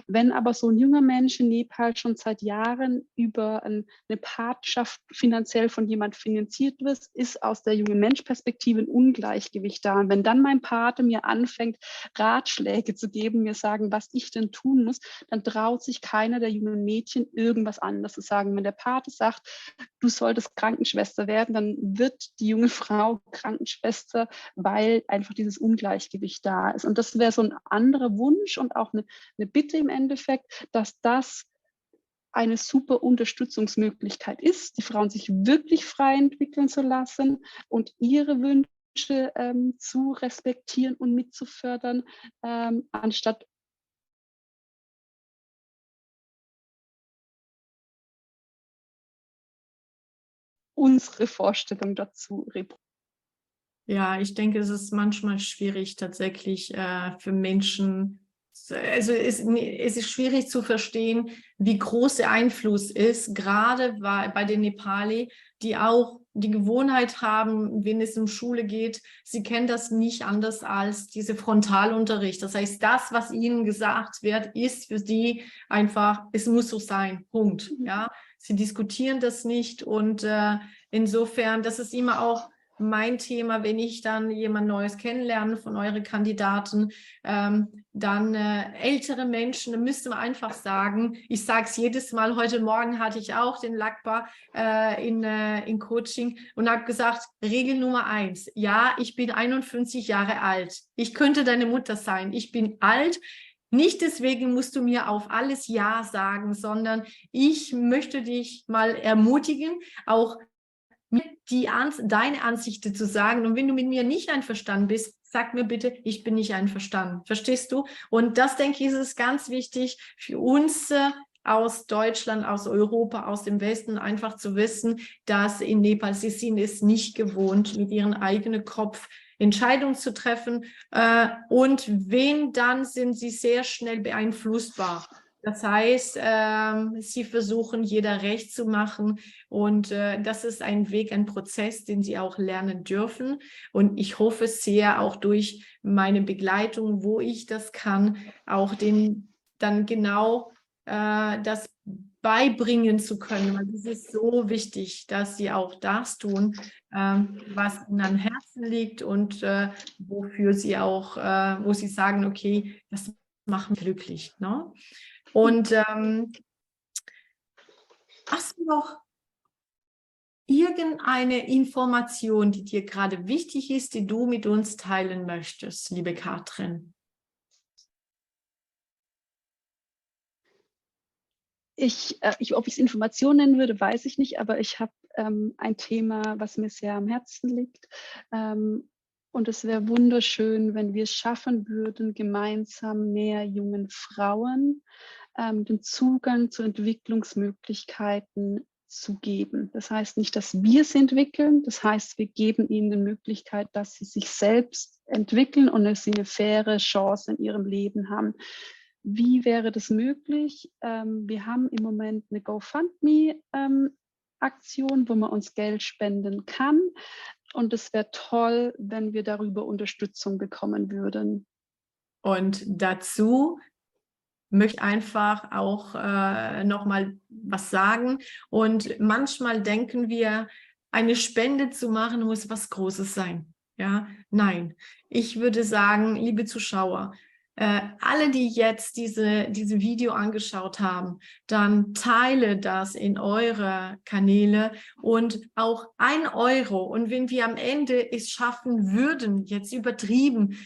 Wenn aber so ein junger Mensch in Nepal schon seit Jahren über eine Patenschaft finanziell von jemand finanziert wird, ist aus der jungen Mensch-Perspektive ein Ungleichgewicht da. Und wenn dann mein Pate mir anfängt, Ratschläge zu geben, mir sagen, was ich denn tun muss, dann traut sich keiner der jungen Mädchen irgendwas anderes zu sagen. Wenn der Pate sagt, du solltest Krankenschwester werden, dann wird die junge Frau Krankenschwester, weil einfach dieses Ungleichgewicht da ist. Und das wäre so ein anderer Wunsch und auch eine Bitte im Endeffekt, dass das eine super Unterstützungsmöglichkeit ist, die Frauen sich wirklich frei entwickeln zu lassen und ihre Wünsche zu respektieren und mitzufördern, anstatt unsere Vorstellung dazu reproduzieren. Ja, ich denke, es ist manchmal schwierig tatsächlich für Menschen. Also es ist schwierig zu verstehen, wie groß der Einfluss ist, gerade bei den Nepali, die auch die Gewohnheit haben, wenn es um Schule geht, sie kennen das nicht anders als diese Frontalunterricht. Das heißt, das, was ihnen gesagt wird, ist für sie einfach, es muss so sein, Punkt. Ja, sie diskutieren das nicht und insofern, das ist immer auch mein Thema, wenn ich dann jemand Neues kennenlerne von euren Kandidaten, dann ältere Menschen, dann müsste man einfach sagen, ich sage es jedes Mal, heute Morgen hatte ich auch den Lakbar in Coaching und habe gesagt, Regel Nummer 1, ja, ich bin 51 Jahre alt, ich könnte deine Mutter sein, ich bin alt, nicht deswegen musst du mir auf alles Ja sagen, sondern ich möchte dich mal ermutigen, auch deine Ansichten zu sagen. Und wenn du mit mir nicht einverstanden bist, sag mir bitte, ich bin nicht einverstanden. Verstehst du? Und das, denke ich, ist es ganz wichtig für uns aus Deutschland, aus Europa, aus dem Westen, einfach zu wissen, dass in Nepal, sie sind es nicht gewohnt, mit ihrem eigenen Kopf Entscheidungen zu treffen. Und wenn, dann sind sie sehr schnell beeinflussbar. Das heißt, sie versuchen, jeder recht zu machen. Und das ist ein Weg, ein Prozess, den sie auch lernen dürfen. Und ich hoffe sehr, auch durch meine Begleitung, wo ich das kann, auch den dann genau das beibringen zu können. Weil es ist so wichtig, dass sie auch das tun, was ihnen am Herzen liegt und wofür sie auch, wo sie sagen, okay, das macht mich glücklich. Ne? Und hast du noch irgendeine Information, die dir gerade wichtig ist, die du mit uns teilen möchtest, liebe Katrin? Ob ich es Information nennen würde, weiß ich nicht, aber ich habe ein Thema, was mir sehr am Herzen liegt. Und es wäre wunderschön, wenn wir es schaffen würden, gemeinsam mehr jungen Frauen den Zugang zu Entwicklungsmöglichkeiten zu geben. Das heißt nicht, dass wir sie entwickeln, das heißt, wir geben ihnen die Möglichkeit, dass sie sich selbst entwickeln und dass sie eine faire Chance in ihrem Leben haben. Wie wäre das möglich? Wir haben im Moment eine GoFundMe-Aktion, wo man uns Geld spenden kann. Und es wäre toll, wenn wir darüber Unterstützung bekommen würden. Und dazu möchte ich einfach auch nochmal was sagen. Und manchmal denken wir, eine Spende zu machen muss was Großes sein. Ja, nein. Ich würde sagen, liebe Zuschauer, alle, die jetzt diese Video angeschaut haben, dann teile das in eure Kanäle und auch 1 Euro. Und wenn wir am Ende es schaffen würden, jetzt übertrieben,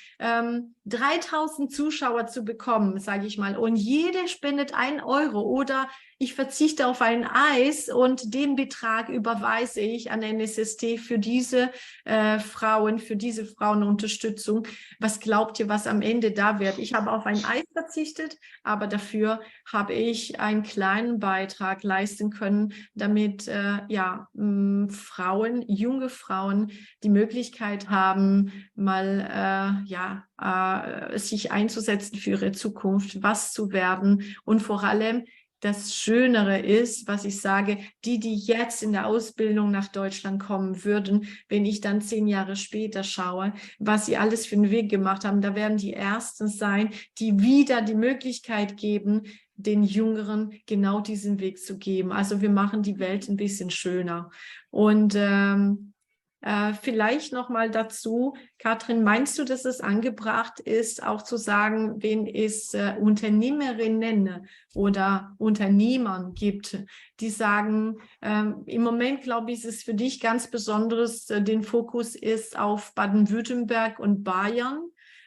3000 Zuschauer zu bekommen, sage ich mal, und jeder spendet 1 Euro oder ich verzichte auf ein Eis und den Betrag überweise ich an NSST für diese Frauen, für diese Frauenunterstützung. Was glaubt ihr, was am Ende da wird? Ich habe auf ein Eis verzichtet, aber dafür habe ich einen kleinen Beitrag leisten können, damit Frauen, junge Frauen die Möglichkeit haben, mal sich einzusetzen für ihre Zukunft, was zu werden und vor allem das Schönere ist, was ich sage, die jetzt in der Ausbildung nach Deutschland kommen würden, wenn ich dann 10 Jahre später schaue, was sie alles für einen Weg gemacht haben, da werden die Ersten sein, die wieder die Möglichkeit geben, den Jüngeren genau diesen Weg zu geben. Also wir machen die Welt ein bisschen schöner. Und vielleicht noch mal dazu, Katrin, meinst du, dass es angebracht ist, auch zu sagen, wenn es Unternehmerinnen oder Unternehmern gibt, die sagen, im Moment, glaube ich, ist es für dich ganz besonders, den Fokus ist auf Baden-Württemberg und Bayern,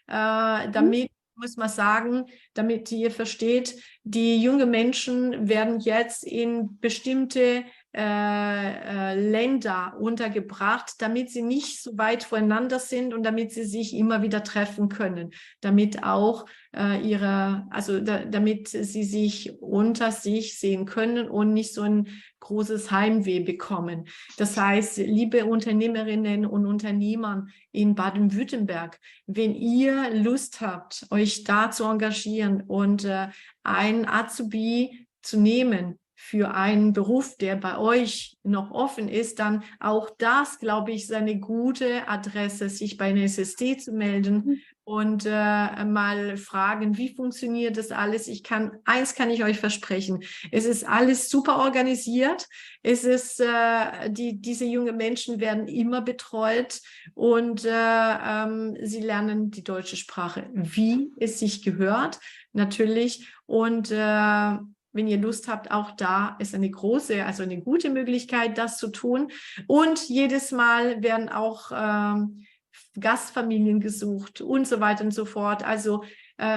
damit muss man sagen, damit ihr versteht, die jungen Menschen werden jetzt in bestimmte Länder untergebracht, damit sie nicht so weit voneinander sind und damit sie sich immer wieder treffen können, damit auch damit sie sich unter sich sehen können und nicht so ein großes Heimweh bekommen. Das heißt, liebe Unternehmerinnen und Unternehmer in Baden-Württemberg, wenn ihr Lust habt, euch da zu engagieren und ein Azubi zu nehmen, für einen Beruf, der bei euch noch offen ist, dann auch das, glaube ich, ist eine gute Adresse, sich bei einer SSD zu melden und mal fragen, wie funktioniert das alles? Eins kann ich euch versprechen, es ist alles super organisiert, diese jungen Menschen werden immer betreut und sie lernen die deutsche Sprache, wie es sich gehört, natürlich. Und wenn ihr Lust habt, auch da ist eine gute Möglichkeit, das zu tun. Und jedes Mal werden auch Gastfamilien gesucht und so weiter und so fort. Also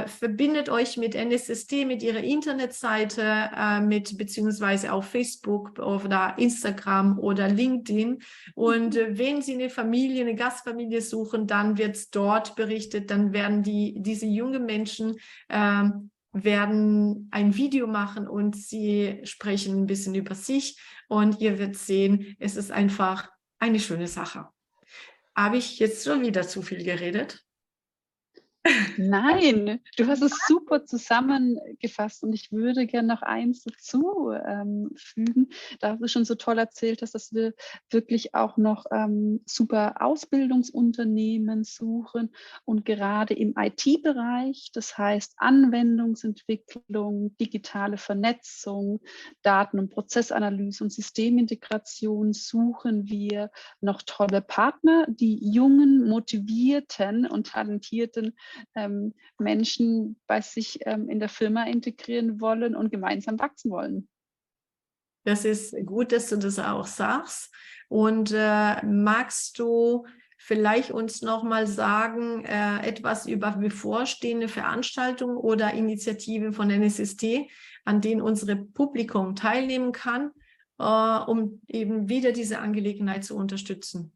verbindet euch mit NSSD, mit ihrer Internetseite, beziehungsweise auf Facebook oder Instagram oder LinkedIn. Und wenn Sie eine Gastfamilie suchen, dann wird es dort berichtet, dann werden diese jungen Menschen werden ein Video machen und sie sprechen ein bisschen über sich und ihr werdet sehen, es ist einfach eine schöne Sache. Habe ich jetzt schon wieder zu viel geredet? Nein, du hast es super zusammengefasst und ich würde gerne noch eins dazu fügen, da du schon so toll erzählt hast, dass wir wirklich auch noch super Ausbildungsunternehmen suchen und gerade im IT-Bereich, das heißt Anwendungsentwicklung, digitale Vernetzung, Daten- und Prozessanalyse und Systemintegration suchen wir noch tolle Partner, die jungen, motivierten und talentierten Menschen bei sich in der Firma integrieren wollen und gemeinsam wachsen wollen. Das ist gut, dass du das auch sagst. Und magst du vielleicht uns noch mal sagen, etwas über bevorstehende Veranstaltungen oder Initiativen von NSST, an denen unser Publikum teilnehmen kann, um eben wieder diese Angelegenheit zu unterstützen?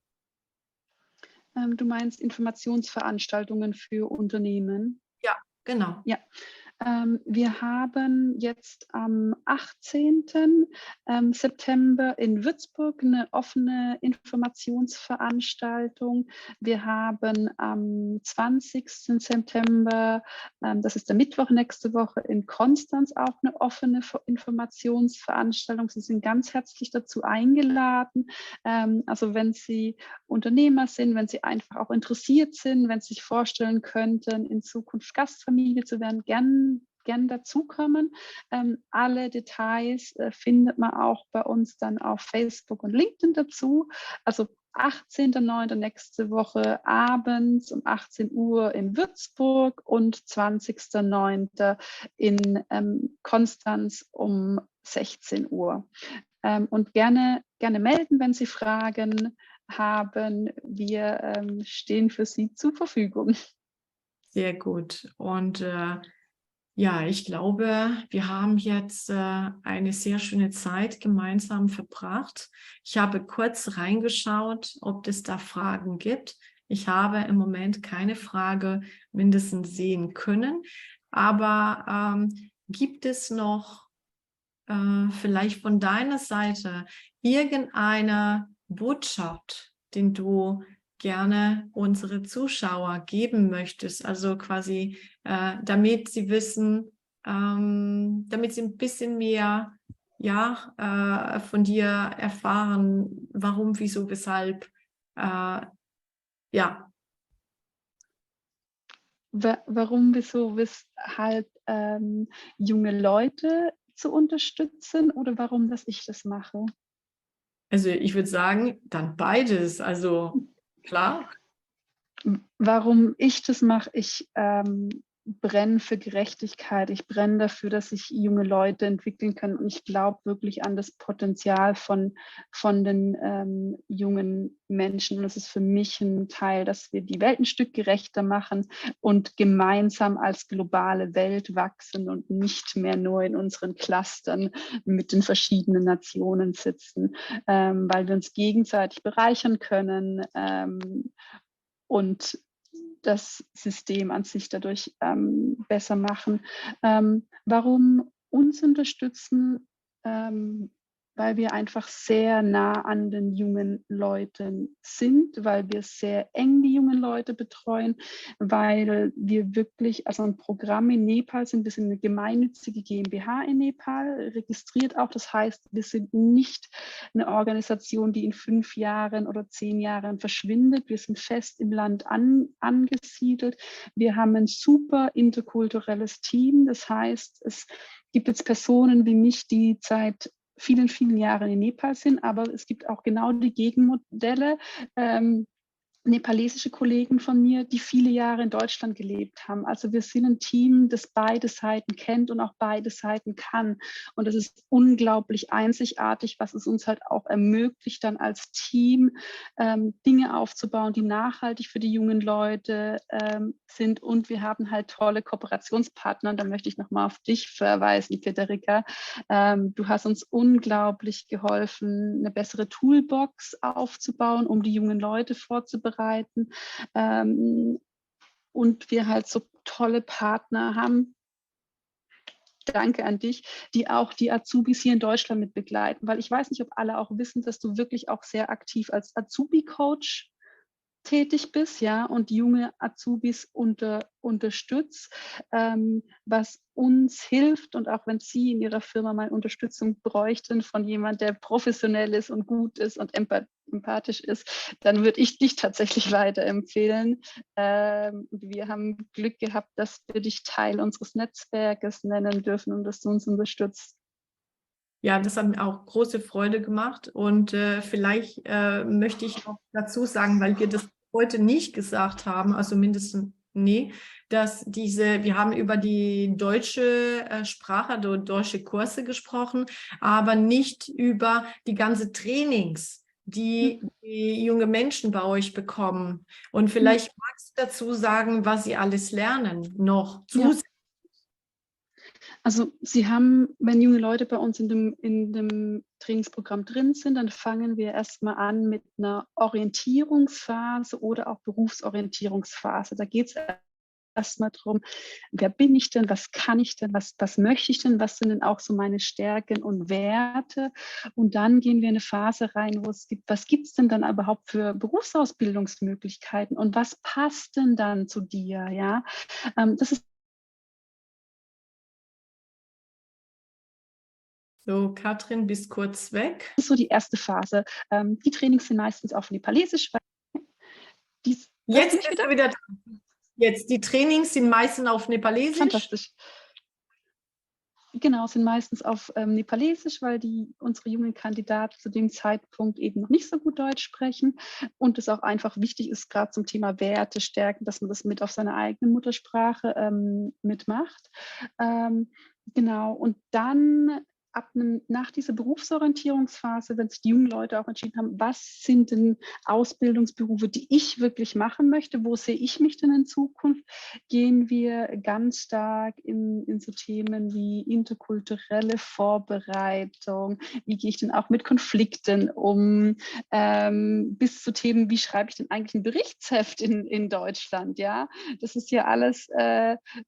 Du meinst Informationsveranstaltungen für Unternehmen? Ja, genau. Ja, wir haben jetzt am 18. September in Würzburg eine offene Informationsveranstaltung. Wir haben am 20. September, das ist der Mittwoch nächste Woche, in Konstanz auch eine offene Informationsveranstaltung. Sie sind ganz herzlich dazu eingeladen. Also wenn Sie Unternehmer sind, wenn Sie einfach auch interessiert sind, wenn Sie sich vorstellen könnten, in Zukunft Gastfamilie zu werden, gern dazukommen. Alle Details findet man auch bei uns dann auf Facebook und LinkedIn dazu. Also 18.09. nächste Woche abends um 18 Uhr in Würzburg und 20.09. in Konstanz um 16 Uhr. Und gerne melden, wenn Sie Fragen haben. Wir stehen für Sie zur Verfügung. Sehr gut. Und ja, ich glaube, wir haben jetzt eine sehr schöne Zeit gemeinsam verbracht. Ich habe kurz reingeschaut, ob es da Fragen gibt. Ich habe im Moment keine Frage mindestens sehen können. Aber gibt es noch vielleicht von deiner Seite irgendeine Botschaft, den du gerne unsere Zuschauer geben möchtest? Also quasi, damit sie wissen, damit sie ein bisschen mehr von dir erfahren, warum, wieso, weshalb. Ja, Warum, wieso, weshalb junge Leute zu unterstützen oder warum, dass ich das mache? also ich würde sagen, dann beides. Also klar. Warum ich das mache, ich brenne für Gerechtigkeit, ich brenne dafür, dass sich junge Leute entwickeln können und ich glaube wirklich an das Potenzial von den jungen Menschen. Und es ist für mich ein Teil, dass wir die Welt ein Stück gerechter machen und gemeinsam als globale Welt wachsen und nicht mehr nur in unseren Clustern mit den verschiedenen Nationen sitzen, weil wir uns gegenseitig bereichern können und das System an sich dadurch besser machen. Warum uns unterstützen? weil wir einfach sehr nah an den jungen Leuten sind, weil wir sehr eng die jungen Leute betreuen, weil wir wirklich, also ein Programm in Nepal sind, wir sind eine gemeinnützige GmbH in Nepal, registriert auch. Das heißt, wir sind nicht eine Organisation, die in 5 Jahren oder 10 Jahren verschwindet. Wir sind fest im Land angesiedelt. Wir haben ein super interkulturelles Team. Das heißt, es gibt jetzt Personen wie mich, die seit vielen, vielen Jahren in Nepal sind, aber es gibt auch genau die Gegenmodelle. Nepalesische Kollegen von mir, die viele Jahre in Deutschland gelebt haben. Also wir sind ein Team, das beide Seiten kennt und auch beide Seiten kann. Und das ist unglaublich einzigartig, was es uns halt auch ermöglicht, dann als Team Dinge aufzubauen, die nachhaltig für die jungen Leute sind. Und wir haben halt tolle Kooperationspartner. Und da möchte ich nochmal auf dich verweisen, Federica. Du hast uns unglaublich geholfen, eine bessere Toolbox aufzubauen, um die jungen Leute vorzubereiten. Und wir halt so tolle Partner haben. Danke an dich, die auch die Azubis hier in Deutschland mit begleiten, weil ich weiß nicht, ob alle auch wissen, dass du wirklich auch sehr aktiv als Azubi-Coach tätig bist, ja, und junge Azubis unterstützt, was uns hilft. Und auch wenn Sie in Ihrer Firma mal Unterstützung bräuchten von jemand, der professionell ist und gut ist und empathisch ist, dann würde ich dich tatsächlich weiterempfehlen. Wir haben Glück gehabt, dass wir dich Teil unseres Netzwerkes nennen dürfen und dass du uns unterstützt. Ja, das hat mir auch große Freude gemacht und vielleicht möchte ich noch dazu sagen, weil wir das heute nicht gesagt haben, also mindestens, nee, dass wir haben über die deutsche Sprache, deutsche Kurse gesprochen, aber nicht über die ganze Trainings, die junge Menschen bei euch bekommen. Und vielleicht magst du dazu sagen, was sie alles lernen noch zusätzlich. Also Sie haben, wenn junge Leute bei uns in dem Trainingsprogramm drin sind, dann fangen wir erstmal an mit einer Orientierungsphase oder auch Berufsorientierungsphase. Da geht es erstmal darum, wer bin ich denn, was kann ich denn, was möchte ich denn, was sind denn auch so meine Stärken und Werte. Und dann gehen wir in eine Phase rein, wo es gibt, was gibt es denn dann überhaupt für Berufsausbildungsmöglichkeiten und was passt denn dann zu dir, ja. Das ist So, Katrin, bist kurz weg. so die erste Phase. Die Trainings sind meistens auf Nepalesisch. Jetzt bist du wieder da. Jetzt, die Trainings sind meistens auf Nepalesisch. Fantastisch. Genau, sind meistens auf Nepalesisch, weil unsere jungen Kandidaten zu dem Zeitpunkt eben noch nicht so gut Deutsch sprechen und es auch einfach wichtig ist, gerade zum Thema Werte stärken, dass man das mit auf seine eigene Muttersprache mitmacht. Genau, und dann nach dieser Berufsorientierungsphase, wenn sich die jungen Leute auch entschieden haben, was sind denn Ausbildungsberufe, die ich wirklich machen möchte, wo sehe ich mich denn in Zukunft, gehen wir ganz stark in so Themen wie interkulturelle Vorbereitung, wie gehe ich denn auch mit Konflikten um, bis zu Themen, wie schreibe ich denn eigentlich ein Berichtsheft in Deutschland, ja, das ist ja alles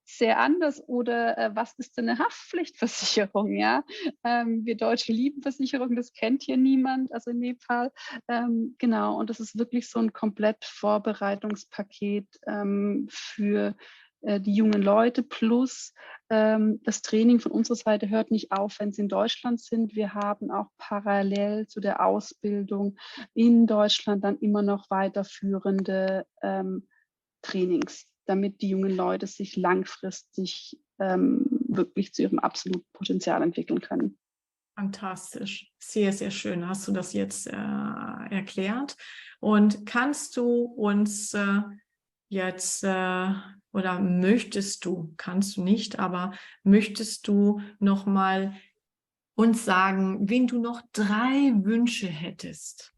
sehr anders oder was ist denn eine Haftpflichtversicherung, ja, wir Deutsche lieben Versicherungen, das kennt hier niemand, also in Nepal. Genau, und das ist wirklich so ein komplett Vorbereitungspaket für die jungen Leute plus das Training von unserer Seite hört nicht auf, wenn sie in Deutschland sind. Wir haben auch parallel zu der Ausbildung in Deutschland dann immer noch weiterführende Trainings, damit die jungen Leute sich langfristig wirklich zu ihrem absoluten Potenzial entwickeln können. Fantastisch, sehr, sehr schön. Hast du das jetzt erklärt? Und kannst du uns jetzt oder kannst du nicht, aber möchtest du noch mal uns sagen, wenn du noch 3 Wünsche hättest?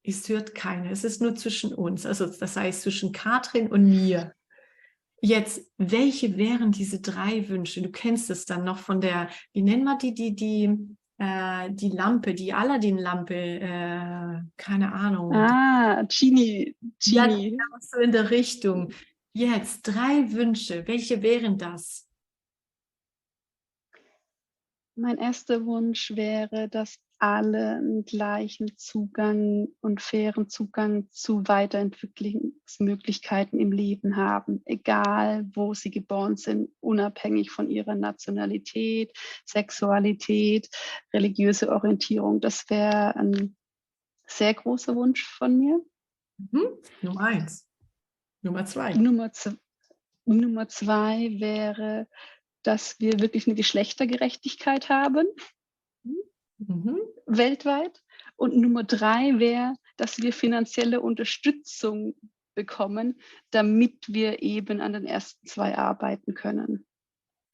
Es hört keiner, es ist nur zwischen uns, also das heißt zwischen Katrin und mir. Jetzt, welche wären diese 3 Wünsche? Du kennst es dann noch von der, wie nennen wir die Lampe, die Aladdin-Lampe, keine Ahnung. Genie. Ja, genau so in der Richtung. Jetzt 3 Wünsche, welche wären das? Mein erster Wunsch wäre, dass alle einen gleichen Zugang und fairen Zugang zu Weiterentwicklungsmöglichkeiten im Leben haben, egal wo sie geboren sind, unabhängig von ihrer Nationalität, Sexualität, religiöse Orientierung. Das wäre ein sehr großer Wunsch von mir. Nummer 1. Nummer 2. Nummer 2 wäre, dass wir wirklich eine Geschlechtergerechtigkeit haben, weltweit. Und Nummer 3 wäre, dass wir finanzielle Unterstützung bekommen, damit wir eben an den ersten 2 arbeiten können.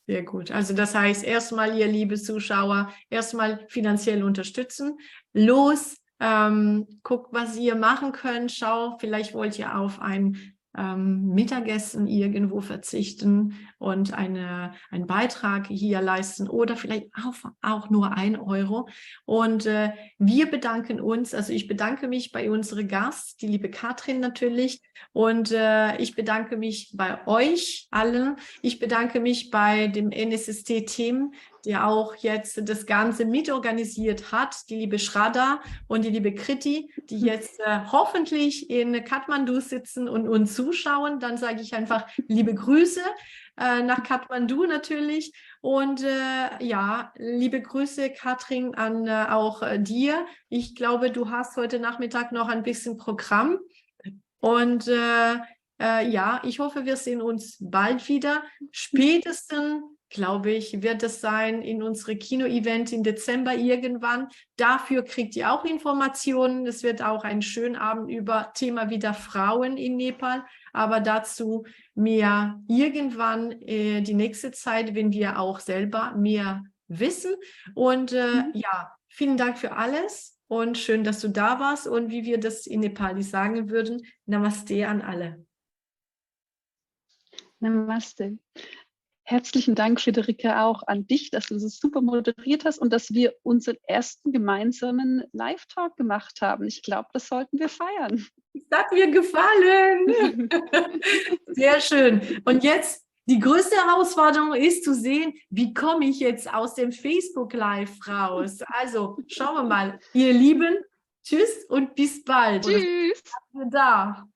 Sehr gut. Also das heißt, erstmal, ihr liebe Zuschauer, erstmal finanziell unterstützen. Los, guckt, was ihr machen könnt. Schau, vielleicht wollt ihr auf ein Mittagessen irgendwo verzichten und einen Beitrag hier leisten oder vielleicht auch nur 1 Euro. Und wir bedanken uns, also ich bedanke mich bei unserem Gast, die liebe Katrin natürlich, und ich bedanke mich bei euch allen. Ich bedanke mich bei dem NSST-Team, der auch jetzt das Ganze mitorganisiert hat, die liebe Shraddha und die liebe Kriti, die jetzt hoffentlich in Kathmandu sitzen und uns zuschauen. Dann sage ich einfach liebe Grüße nach Kathmandu natürlich. Und ja, liebe Grüße, Katrin, an auch dir. Ich glaube, du hast heute Nachmittag noch ein bisschen Programm. Und ja, ich hoffe, wir sehen uns bald wieder. Spätestens, glaube ich, wird es sein in unsere Kino-Event im Dezember irgendwann. Dafür kriegt ihr auch Informationen. Es wird auch einen schönen Abend über Thema wieder Frauen in Nepal. Aber dazu mehr irgendwann die nächste Zeit, wenn wir auch selber mehr wissen. Und ja, vielen Dank für alles. Und schön, dass du da warst. Und wie wir das in Nepali sagen würden, Namaste an alle. Namaste. Herzlichen Dank, Friederike, auch an dich, dass du das super moderiert hast und dass wir unseren ersten gemeinsamen Live-Talk gemacht haben. Ich glaube, das sollten wir feiern. Das hat mir gefallen. Sehr schön. Und jetzt, die größte Herausforderung ist zu sehen, wie komme ich jetzt aus dem Facebook Live raus. Also schauen wir mal, ihr Lieben, tschüss und bis bald. Tschüss. Da.